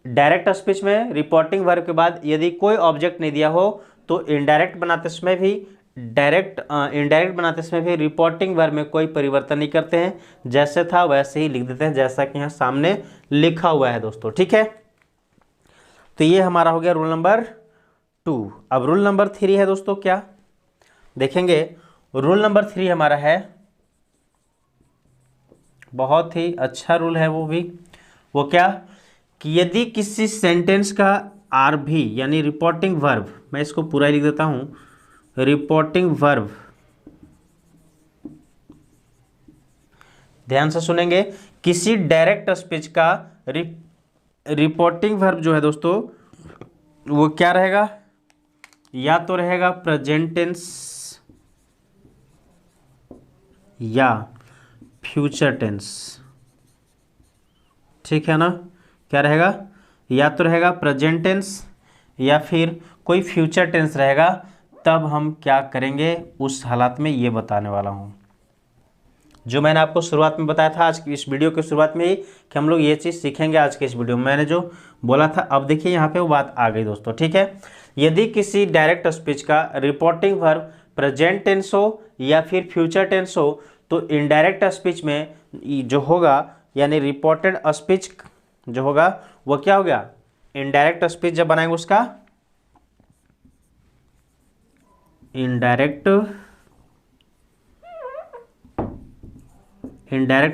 डायरेक्ट स्पीच में रिपोर्टिंग वर्ब के बाद यदि कोई ऑब्जेक्ट नहीं दिया हो तो इनडायरेक्ट बनाते समय भी इनडायरेक्ट बनाते समय भी रिपोर्टिंग वर्ब में कोई परिवर्तन नहीं करते हैं, जैसे था वैसे ही लिख देते हैं, जैसा कि यहाँ सामने लिखा हुआ है दोस्तों, ठीक है। तो ये हमारा हो गया रूल नंबर 2। अब रूल नंबर 3 है दोस्तों, क्या देखेंगे, रूल नंबर 3 हमारा है, बहुत ही अच्छा रूल है वो भी, वो क्या कि यदि किसी सेंटेंस का आरभी यानी रिपोर्टिंग वर्ब, मैं इसको पूरा ही लिख देता हूँ, रिपोर्टिंग वर्ब, ध्यान से सुनेंगे, किसी डायरेक्ट स्पीच का रिपोर्टिंग वर्ब जो है दोस्तों वो क्या रहेगा, या तो रहेगा प्रेजेंट टेंस या फ्यूचर टेंस, ठीक है ना, क्या रहेगा, या तो रहेगा प्रेजेंट टेंस या फिर कोई फ्यूचर टेंस रहेगा, तब हम क्या करेंगे उस हालात में ये बताने वाला हूँ, जो मैंने आपको शुरुआत में बताया था आज की इस वीडियो के शुरुआत में ही कि हम लोग ये चीज़ सीखेंगे आज के इस वीडियो में, मैंने जो बोला था अब देखिए यहाँ पे वो बात आ गई दोस्तों, ठीक है। यदि किसी डायरेक्ट स्पीच का रिपोर्टिंग वर्ब प्रेजेंट टेंस हो या फिर फ्यूचर टेंस हो, तो इनडायरेक्ट स्पीच में जो होगा यानी रिपोर्टेड स्पीच जो होगा वो क्या हो गया, इनडायरेक्ट स्पीच जब बनाएंगे उसका इनडायरेक्ट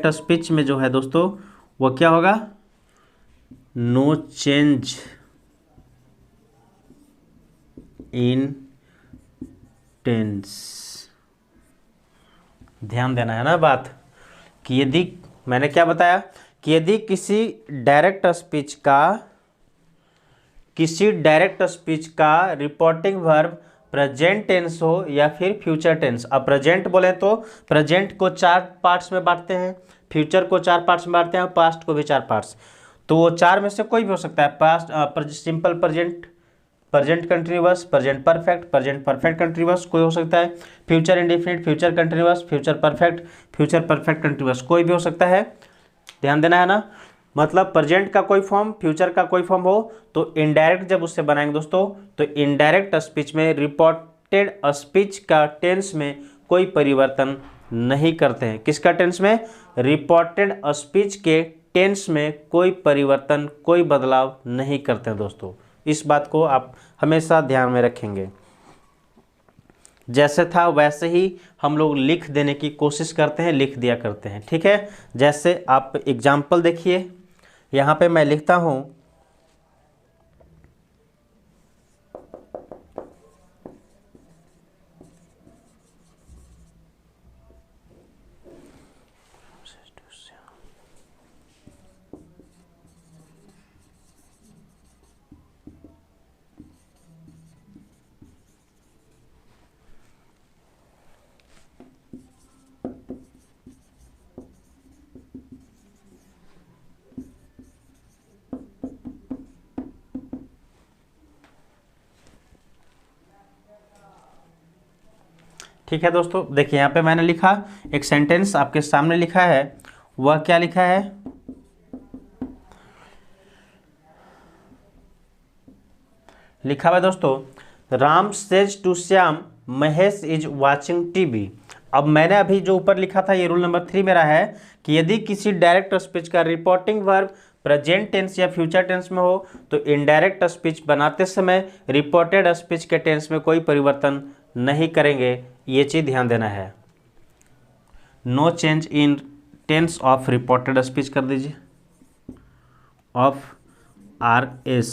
स्पीच में जो है दोस्तों वो क्या होगा, नो चेंज इन टेंस। ध्यान देना है ना बात, कि यदि मैंने क्या बताया कि यदि किसी डायरेक्ट स्पीच का रिपोर्टिंग वर्ब प्रेजेंट टेंस हो या फिर फ्यूचर टेंस। अब प्रेजेंट बोले तो प्रेजेंट को 4 पार्ट्स में बांटते हैं, फ्यूचर को 4 पार्ट्स में बांटते हैं, पास्ट को भी 4 पार्ट्स। तो वो 4 में से कोई भी हो सकता है। Past simple present, present continuous, present perfect, present perfect continuous कोई हो सकता है, future indefinite, future continuous, future perfect continuous कोई भी हो सकता है। ध्यान देना है ना, मतलब प्रेजेंट का कोई फॉर्म, फ्यूचर का कोई फॉर्म हो तो इनडायरेक्ट जब उससे बनाएंगे दोस्तों, तो इनडायरेक्ट स्पीच में रिपोर्टेड स्पीच का टेंस में कोई परिवर्तन नहीं करते हैं। किसका टेंस में? रिपोर्टेड स्पीच के टेंस में कोई परिवर्तन, कोई बदलाव नहीं करते हैं दोस्तों। इस बात को आप हमेशा ध्यान में रखेंगे। जैसे था वैसे ही हम लोग लिख देने की कोशिश करते हैं, लिख दिया करते हैं, ठीक है। जैसे आप एग्जाम्पल देखिए, यहाँ पे मैं लिखता हूँ ठीक है दोस्तों। देखिए यहाँ पे मैंने लिखा एक सेंटेंस आपके सामने लिखा है, वह क्या लिखा है, लिखा हुआ है दोस्तों, Ram says to Shyam Mahesh is watching TV. अब मैंने अभी जो ऊपर लिखा था ये रूल नंबर 3 मेरा है कि यदि किसी डायरेक्ट स्पीच का रिपोर्टिंग वर्ब प्रेजेंट टेंस या फ्यूचर टेंस में हो तो इनडायरेक्ट स्पीच बनाते समय रिपोर्टेड स्पीच के टेंस में कोई परिवर्तन नहीं करेंगे। ये चीज़ ध्यान देना है। No change in tense of reported speech कर दीजिए, ऑफ RS,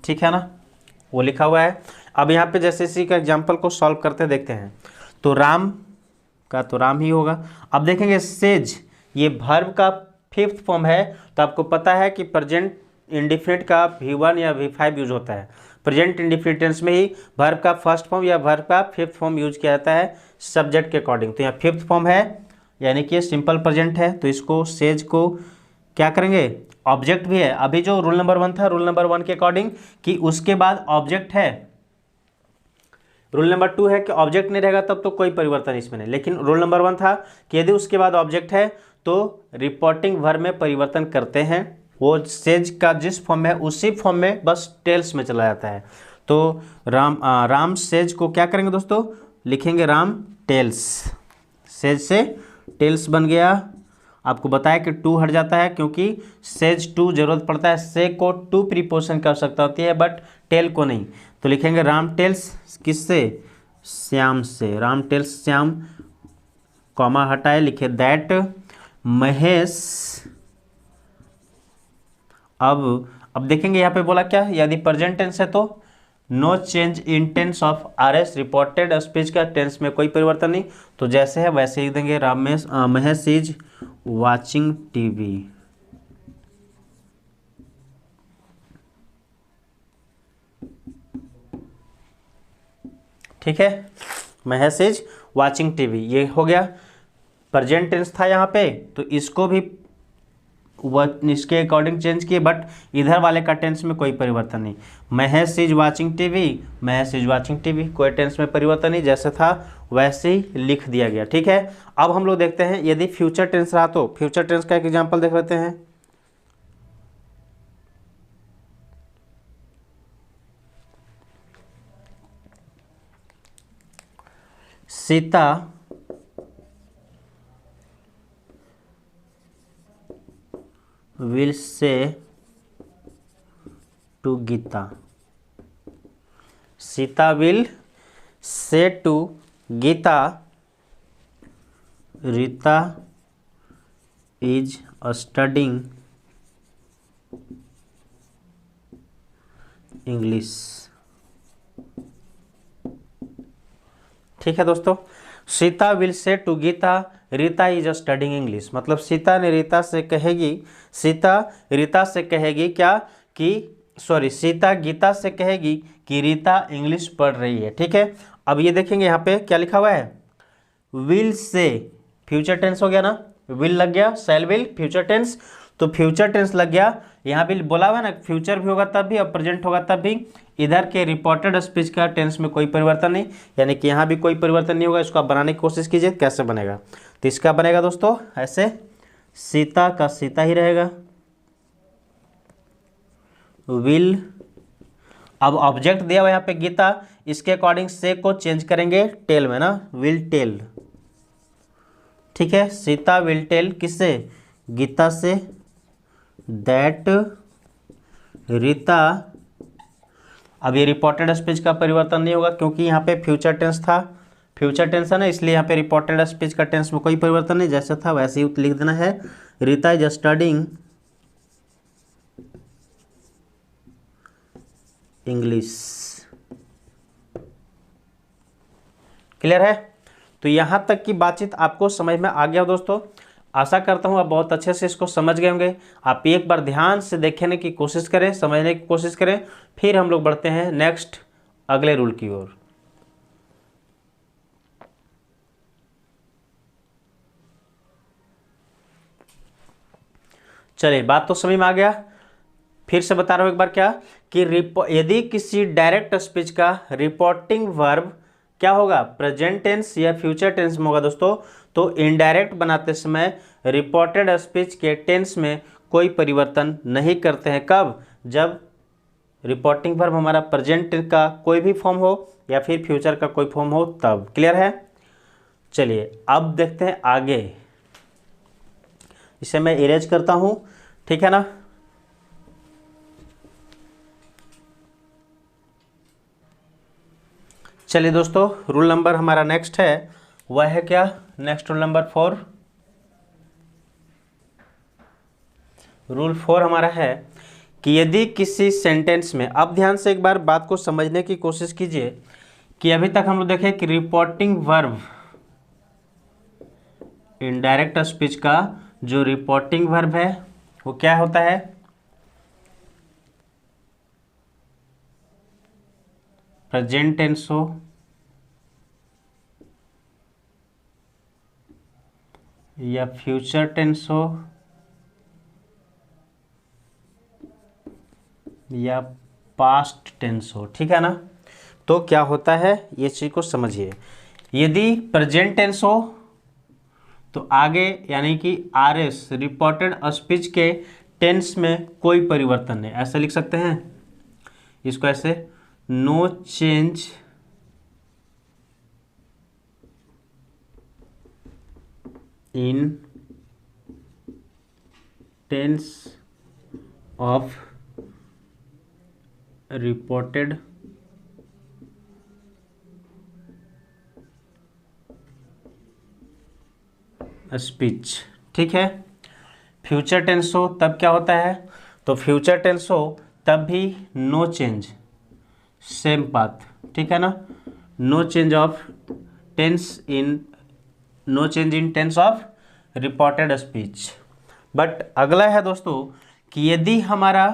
ठीक है ना, वो लिखा हुआ है। अब यहाँ पे जैसे इसी का एग्जाम्पल को सॉल्व करते देखते हैं। तो राम का तो राम ही होगा। अब देखेंगे सेज, ये वर्ब का 5th फॉर्म है, तो आपको पता है कि प्रेजेंट इंडिफिनिट का V1 या V5 यूज होता है। प्रेजेंट इंडिफिनिट टेंस में ही वर्ब का 1st फॉर्म या वर्ब का 5th फॉर्म यूज किया जाता है सब्जेक्ट के अकॉर्डिंग। तो यहाँ 5th फॉर्म है, यानी कि सिंपल प्रेजेंट है, तो इसको सेज को क्या करेंगे, ऑब्जेक्ट भी है। अभी जो रूल नंबर 1 था, रूल नंबर 1 के अकॉर्डिंग कि उसके बाद ऑब्जेक्ट है, रूल नंबर 2 है कि ऑब्जेक्ट नहीं रहेगा तब तो कोई परिवर्तन इसमें नहीं। लेकिन रूल नंबर 1 था कि यदि उसके बाद ऑब्जेक्ट है तो रिपोर्टिंग वर्ब में परिवर्तन करते हैं। वो सेज का जिस फॉर्म में है उसी फॉर्म में बस टेल्स में चला जाता है। तो राम सेज को क्या करेंगे दोस्तों, लिखेंगे राम टेल्स, सेज से टेल्स बन गया। आपको बताया कि टू हट जाता है क्योंकि सेज टू जरूरत पड़ता है, से को टू प्रीपोजिशन की आवश्यकता होती है बट टेल को नहीं। तो लिखेंगे राम टेल्स किससे, श्याम से, राम टेल्स श्याम, कॉमा हटाए, लिखे दैट महेश। अब देखेंगे यहाँ पे बोला क्या, यदि प्रेजेंट टेंस है तो no change in tense of RS, reported speech का टेंस में कोई परिवर्तन नहीं, तो जैसे है वैसे ही देंगे। Mahesh is watching TV. ठीक है, महेश इज वाचिंग टीवी, ये हो गया। प्रेजेंट टेंस था यहाँ पे तो इसको भी इसके अकॉर्डिंग चेंज किए, बट इधर वाले का टेंस में कोई परिवर्तन नहीं। Mahesh is watching TV, Mahesh is watching TV, कोई टेंस में परिवर्तन नहीं, जैसे था वैसे ही लिख दिया गया। ठीक है, अब हम लोग देखते हैं यदि फ्यूचर टेंस रहा तो फ्यूचर टेंस का एक एग्जांपल देख लेते हैं। Sita will say to Gita, Sita will say to Gita Rita is studying English. ठीक है दोस्तों, Sita will say to Gita Rita is studying English, मतलब सीता रीता से कहेगी क्या कि सीता गीता से कहेगी कि रीता इंग्लिश पढ़ रही है। ठीक है, अब ये देखेंगे यहाँ पे क्या लिखा हुआ है, विल से फ्यूचर टेंस हो गया ना, विल लग गया, शैल विल फ्यूचर टेंस, तो फ्यूचर टेंस लग गया। यहाँ भी बोला हुआ है ना, फ्यूचर भी होगा तब भी और प्रेजेंट होगा तब भी। इधर के रिपोर्टेड स्पीच का टेंस में कोई परिवर्तन नहीं, यानी कि यहाँ भी कोई परिवर्तन नहीं होगा। इसको आप बनाने की कोशिश कीजिए कैसे बनेगा। तो इसका बनेगा दोस्तों ऐसे, सीता का सीता ही रहेगा, विल, अब ऑब्जेक्ट दिया हुआ यहाँ पे गीता, इसके अकॉर्डिंग से को चेंज करेंगे टेल में ना, विल टेल। ठीक है, सीता विल टेल किससे, गीता से, दैट रीता, अब ये रिपोर्टेड स्पीच का परिवर्तन नहीं होगा क्योंकि यहाँ पे फ्यूचर टेंस था, फ्यूचर टेंस है ना, इसलिए यहाँ पे रिपोर्टेड स्पीच का टेंस में कोई परिवर्तन नहीं, जैसे था वैसे ही लिख देना है। Rita is studying English. Clear है? तो यहाँ तक की बातचीत आपको समझ में आ गया दोस्तों। आशा करता हूँ आप बहुत अच्छे से इसको समझ गए होंगे। आप एक बार ध्यान से देखने की कोशिश करें, समझने की कोशिश करें, फिर हम लोग बढ़ते हैं नेक्स्ट अगले रूल की ओर। चलिए, बात तो समझ में आ गया। फिर से बता रहा हूँ एक बार क्या कि यदि किसी डायरेक्ट स्पीच का रिपोर्टिंग वर्ब क्या होगा, प्रेजेंट टेंस या फ्यूचर टेंस में होगा दोस्तों, तो इनडायरेक्ट बनाते समय रिपोर्टेड स्पीच के टेंस में कोई परिवर्तन नहीं करते हैं। कब? जब रिपोर्टिंग वर्ब हमारा प्रेजेंट का कोई भी फॉर्म हो या फिर फ्यूचर का कोई फॉर्म हो तब। क्लियर है? चलिए अब देखते हैं आगे। इसे मैं इरेज करता हूं, ठीक है ना। चलिए दोस्तों, रूल नंबर हमारा नेक्स्ट है, वह है क्या, नेक्स्ट रूल नंबर 4। रूल 4 हमारा है कि यदि किसी सेंटेंस में, अब ध्यान से एक बार बात को समझने की कोशिश कीजिए कि अभी तक हम लोग देखें कि रिपोर्टिंग वर्ब, इनडायरेक्ट स्पीच का जो रिपोर्टिंग वर्ब है वो क्या होता है, प्रेजेंट टेंस हो या फ्यूचर टेंस हो या पास्ट टेंस हो। ठीक है ना। तो क्या होता है ये चीज़ को समझिए। यदि प्रेजेंट टेंस हो तो आगे यानी कि आरएस रिपोर्टेड स्पीच के टेंस में कोई परिवर्तन नहीं, ऐसे लिख सकते हैं इसको, ऐसे no change in tense of reported speech. ठीक है। फ्यूचर टेंस हो तब क्या होता है, तो फ्यूचर टेंस हो तब भी नो चेंज, सेम पाथ। ठीक है ना, no change of tense in, no change in tense of reported speech. But अगला है दोस्तों कि यदि हमारा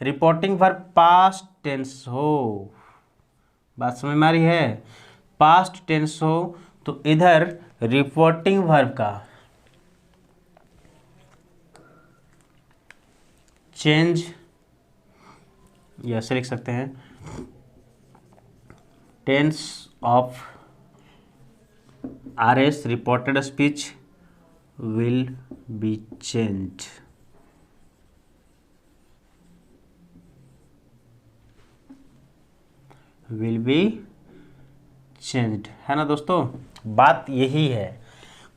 रिपोर्टिंग वर्ब पास्ट टेंस हो, बात समझ में आ रही है, पास्ट टेंस हो तो इधर रिपोर्टिंग वर्ब का चेंज, या ऐसे लिख सकते हैं tense of RS reported speech will be changed. Will be changed, है ना दोस्तों। बात यही है,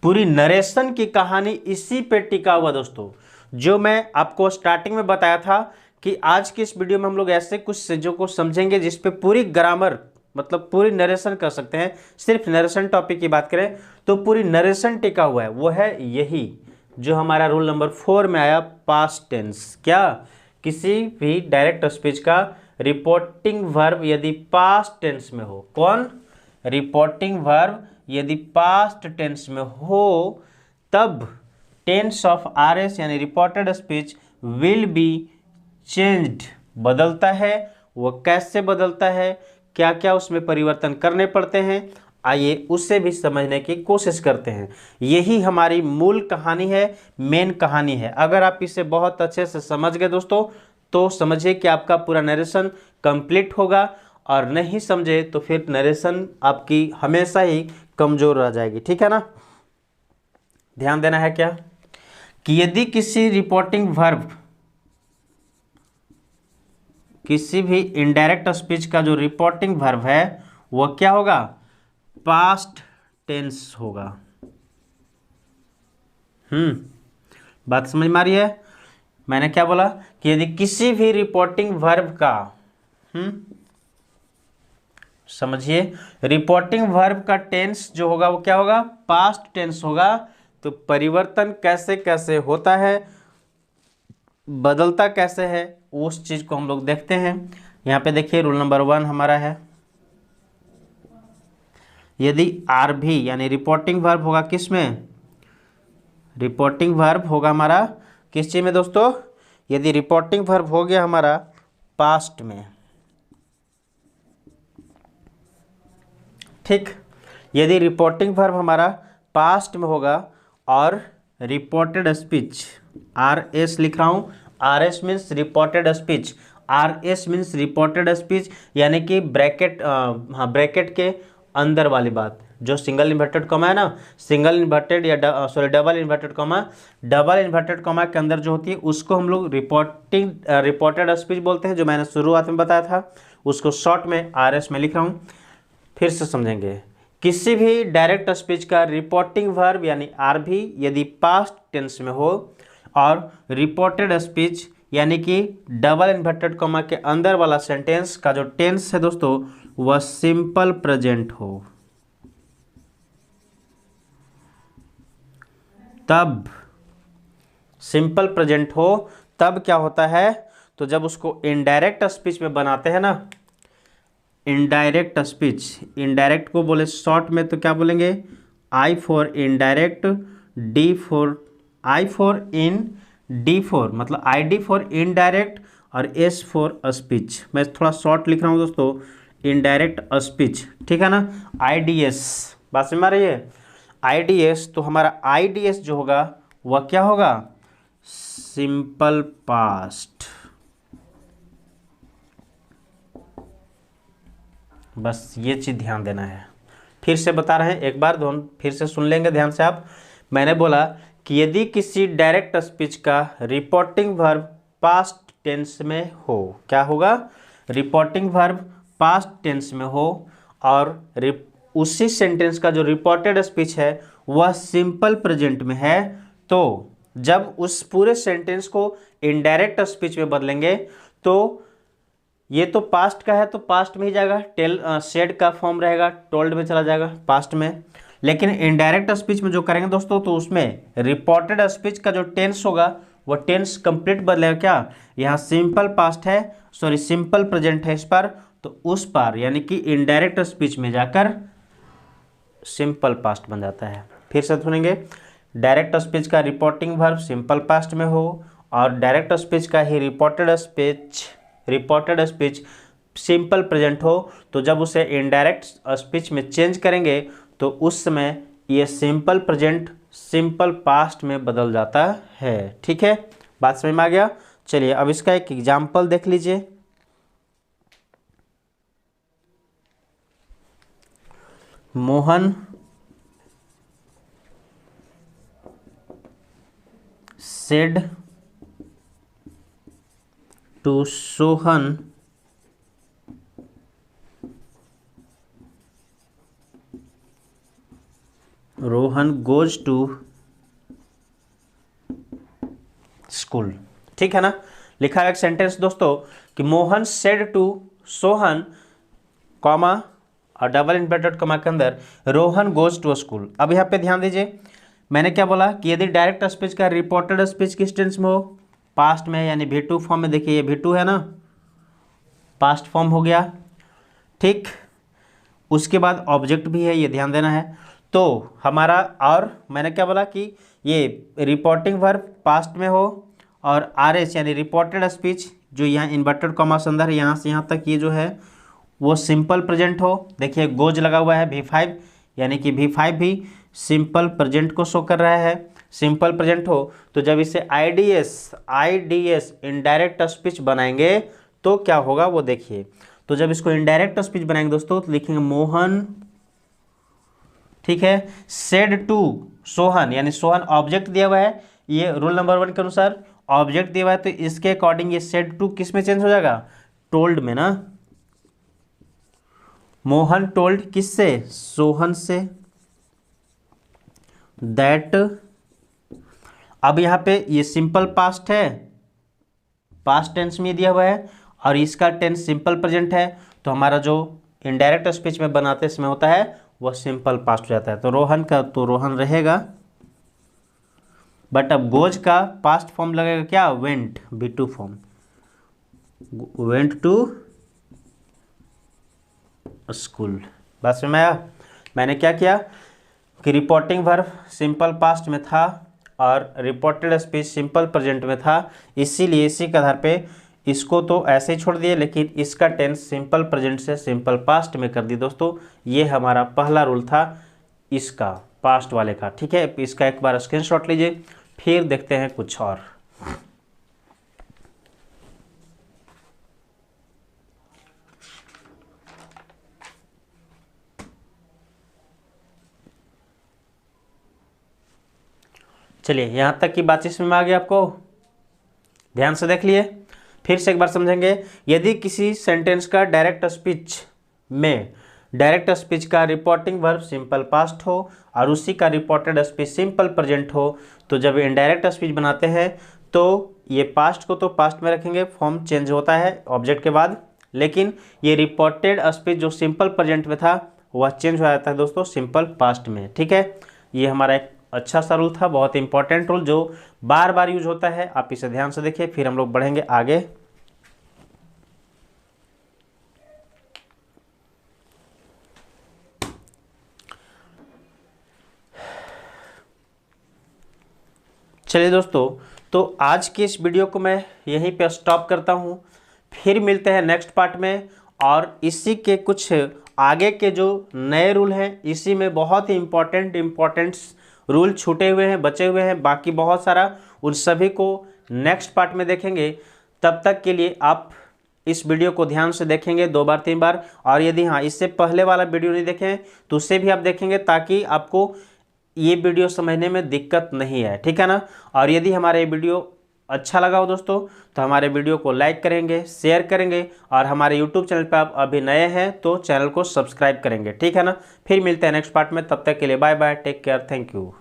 पूरी नरेशन की कहानी इसी पे टिका हुआ दोस्तों। जो मैं आपको स्टार्टिंग में बताया था कि आज की इस वीडियो में हम लोग ऐसे कुछ चीज़ों को समझेंगे जिस पे पूरी ग्रामर, मतलब पूरी नरेशन कर सकते हैं। सिर्फ नरेशन टॉपिक की बात करें तो पूरी नरेशन टिका हुआ है, वो है यही जो हमारा रूल नंबर 4 में आया, पास्ट टेंस। क्या? किसी भी डायरेक्ट स्पीच का रिपोर्टिंग वर्ब यदि पास्ट टेंस में हो, कौन? रिपोर्टिंग वर्ब यदि पास्ट टेंस में हो तब टेंस ऑफ आरएस यानी reported speech will be changed, बदलता है। वो कैसे बदलता है, क्या क्या उसमें परिवर्तन करने पड़ते हैं, आइए उससे भी समझने की कोशिश करते हैं। यही हमारी मूल कहानी है, मेन कहानी है। अगर आप इसे बहुत अच्छे से समझ गए दोस्तों तो समझिए कि आपका पूरा नरेशन कंप्लीट होगा, और नहीं समझे तो फिर नरेशन आपकी हमेशा ही कमजोर रह जाएगी। ठीक है ना? ध्यान देना है क्या कि यदि किसी रिपोर्टिंग वर्ब, किसी भी इनडायरेक्ट स्पीच का जो रिपोर्टिंग वर्ब है वो क्या होगा? पास्ट टेंस होगा। बात समझ में आ रही है? मैंने क्या बोला कि यदि किसी भी रिपोर्टिंग वर्ब का, समझिए, रिपोर्टिंग वर्ब का टेंस जो होगा वो क्या होगा? पास्ट टेंस होगा। तो परिवर्तन कैसे कैसे होता है, बदलता कैसे है, उस चीज को हम लोग देखते हैं। यहाँ पे देखिए रूल नंबर 1 हमारा है, यदि आर भी यानी रिपोर्टिंग वर्ब होगा किस में? रिपोर्टिंग वर्ब होगा हमारा किस चीज में दोस्तों? यदि रिपोर्टिंग वर्ब हो गया हमारा पास्ट में, ठीक। यदि रिपोर्टिंग वर्ब हमारा पास्ट में होगा और रिपोर्टेड स्पीच, आर एस लिख रहा हूँ, R S means reported speech, R S means reported speech यानी कि ब्रैकेट, हाँ ब्रैकेट के अंदर वाली बात, जो सिंगल इन्वर्टेड कॉमा है ना, सिंगल इन्वर्टेड या sorry double inverted comma, double inverted comma के अंदर जो होती है उसको हम लोग रिपोर्टेड स्पीच बोलते हैं, जो मैंने शुरुआत में बताया था। उसको शॉर्ट में आर एस में लिख रहा हूँ। फिर से समझेंगे, किसी भी डायरेक्ट स्पीच का रिपोर्टिंग वर्ब यानी आर भी यदि पास्ट टेंस में हो और रिपोर्टेड स्पीच यानी कि डबल इन्वर्टेड कॉमा के अंदर वाला सेंटेंस का जो टेंस है दोस्तों वह सिंपल प्रेजेंट हो, तब सिंपल प्रेजेंट हो तब क्या होता है? तो जब उसको इनडायरेक्ट स्पीच में बनाते हैं ना, इनडायरेक्ट स्पीच, इनडायरेक्ट को बोले शॉर्ट में तो क्या बोलेंगे? I for indirect, D for I for in, D for मतलब आई डी फॉर इनडायरेक्ट और एस फॉर स्पीच। मैं थोड़ा शॉर्ट लिख रहा हूँ दोस्तों, इनडायरेक्ट स्पीच, ठीक है ना? आई डी एस, बात समझ में आ रही है? आई डी एस, तो हमारा आई डी एस जो होगा वह क्या होगा? Simple past. बस ये चीज़ ध्यान देना है। फिर से बता रहे हैं, एक बार फिर से सुन लेंगे ध्यान से आप। मैंने बोला कि यदि किसी डायरेक्ट स्पीच का रिपोर्टिंग वर्ब पास्ट टेंस में हो, क्या होगा? रिपोर्टिंग वर्ब पास्ट टेंस में हो और उसी सेंटेंस का जो रिपोर्टेड स्पीच है वह सिंपल प्रेजेंट में है, तो जब उस पूरे सेंटेंस को इनडायरेक्ट स्पीच में बदलेंगे तो ये तो पास्ट का है तो पास्ट में ही जाएगा, सेड का फॉर्म रहेगा, टोल्ड में चला जाएगा पास्ट में। लेकिन इनडायरेक्ट स्पीच में जो करेंगे दोस्तों तो उसमें रिपोर्टेड स्पीच का जो टेंस होगा वो टेंस कंप्लीट बदलेगा। क्या? यहाँ सिंपल पास्ट है, सॉरी सिंपल प्रेजेंट है इस पर, तो उस पर यानी कि इनडायरेक्ट स्पीच में जाकर सिंपल पास्ट बन जाता है। फिर से सुनेंगे, डायरेक्ट स्पीच का रिपोर्टिंग वर्ब सिंपल पास्ट में हो और डायरेक्ट स्पीच का ही रिपोर्टेड स्पीच सिंपल प्रेजेंट हो, तो जब उसे इनडायरेक्ट स्पीच में चेंज करेंगे तो उस समय ये सिंपल प्रेजेंट सिंपल पास्ट में बदल जाता है। ठीक है, बात समझ में आ गया? चलिए अब इसका एक एग्जाम्पल देख लीजिए। Mohan said to Sohan Rohan goes to school. ठीक है ना? लिखा है एक सेंटेंस दोस्तों कि Mohan said to Sohan comma और डबल इन्वर्टेड कॉमा के अंदर रोहन गोज टू स्कूल। अब यहाँ पे ध्यान दीजिए, मैंने क्या बोला कि यदि डायरेक्ट स्पीच का रिपोर्टेड स्पीच किस टेंस में हो, पास्ट में, यानी V2 फॉर्म में। देखिए ये V2 है ना, पास्ट फॉर्म हो गया, ठीक। उसके बाद ऑब्जेक्ट भी है, ये ध्यान देना है। तो हमारा, और मैंने क्या बोला कि ये रिपोर्टिंग वर्ब पास्ट में हो और RS यानी रिपोर्टेड स्पीच जो यहाँ इन्वर्टेड कॉमा से अंदर है, यहाँ से यहाँ तक ये जो है वो सिंपल प्रेजेंट हो। देखिए गोज लगा हुआ है V5, यानी कि V5 भी सिंपल प्रेजेंट को शो कर रहा है। सिंपल प्रेजेंट हो तो जब इसे IDS इनडायरेक्ट स्पीच बनाएंगे तो क्या होगा वो देखिए। तो जब इसको इनडायरेक्ट स्पीच बनाएंगे दोस्तों तो लिखेंगे मोहन, ठीक है, सेड टू सोहन, यानी सोहन ऑब्जेक्ट दिया हुआ है, ये रूल नंबर 1 के अनुसार ऑब्जेक्ट दिया हुआ है, तो इसके अकॉर्डिंग ये सेड टू किस में चेंज हो जाएगा, टोल्ड में ना। मोहन टोल्ड किससे, सोहन से, दैट। अब यहाँ पे ये सिंपल पास्ट है, पास्ट टेंस में दिया हुआ है, और इसका टेंस सिंपल प्रेजेंट है, तो हमारा जो इनडायरेक्ट स्पीच में बनाते समय होता है वह सिंपल पास्ट हो जाता है। तो रोहन का तो रोहन रहेगा, बट अब गोज का पास्ट फॉर्म लगेगा क्या, went, V2 form, went to school. बस में आया। मैंने क्या किया कि रिपोर्टिंग वर्ब सिंपल पास्ट में था और रिपोर्टेड स्पीच सिंपल प्रेजेंट में था, इसीलिए इसी के आधार पे इसको तो ऐसे ही छोड़ दिए, लेकिन इसका टेंस सिंपल प्रेजेंट से सिंपल पास्ट में कर दी दोस्तों। ये हमारा पहला रूल था इसका, पास्ट वाले का, ठीक है। इसका एक बार स्क्रीनशॉट लीजिए, फिर देखते हैं कुछ और। चलिए यहाँ तक की बात इसमें आ गई आपको, ध्यान से देख लिए। फिर से एक बार समझेंगे। यदि किसी सेंटेंस का डायरेक्ट स्पीच में डायरेक्ट स्पीच का रिपोर्टिंग वर्ब सिंपल पास्ट हो और उसी का रिपोर्टेड स्पीच सिंपल प्रेजेंट हो, तो जब इनडायरेक्ट स्पीच बनाते हैं तो ये पास्ट को तो पास्ट में रखेंगे, फॉर्म चेंज होता है ऑब्जेक्ट के बाद, लेकिन ये रिपोर्टेड स्पीच जो सिंपल प्रेजेंट में था वह चेंज हो जाता है दोस्तों सिंपल पास्ट में, ठीक है। ये हमारा एक अच्छा सा रूल था, बहुत इंपॉर्टेंट रूल जो बार बार यूज होता है, आप इसे ध्यान से देखिए। फिर हम लोग बढ़ेंगे आगे। चलिए दोस्तों, तो आज की इस वीडियो को मैं यहीं पे स्टॉप करता हूँ, फिर मिलते हैं नेक्स्ट पार्ट में। और इसी के कुछ आगे के जो नए रूल हैं, इसी में बहुत ही इम्पोर्टेंट रूल छूटे हुए हैं, बचे हुए हैं, बाकी बहुत सारा, उन सभी को नेक्स्ट पार्ट में देखेंगे। तब तक के लिए आप इस वीडियो को ध्यान से देखेंगे 2 बार 3 बार, और यदि हाँ इससे पहले वाला वीडियो नहीं देखें तो उससे भी आप देखेंगे, ताकि आपको ये वीडियो समझने में दिक्कत नहीं है, ठीक है ना। और यदि हमारा ये वीडियो अच्छा लगा हो दोस्तों तो हमारे वीडियो को लाइक करेंगे, शेयर करेंगे, और हमारे यूट्यूब चैनल पर आप अभी नए हैं तो चैनल को सब्सक्राइब करेंगे, ठीक है ना। फिर मिलते हैं नेक्स्ट पार्ट में, तब तक के लिए bye bye, take care, thank you.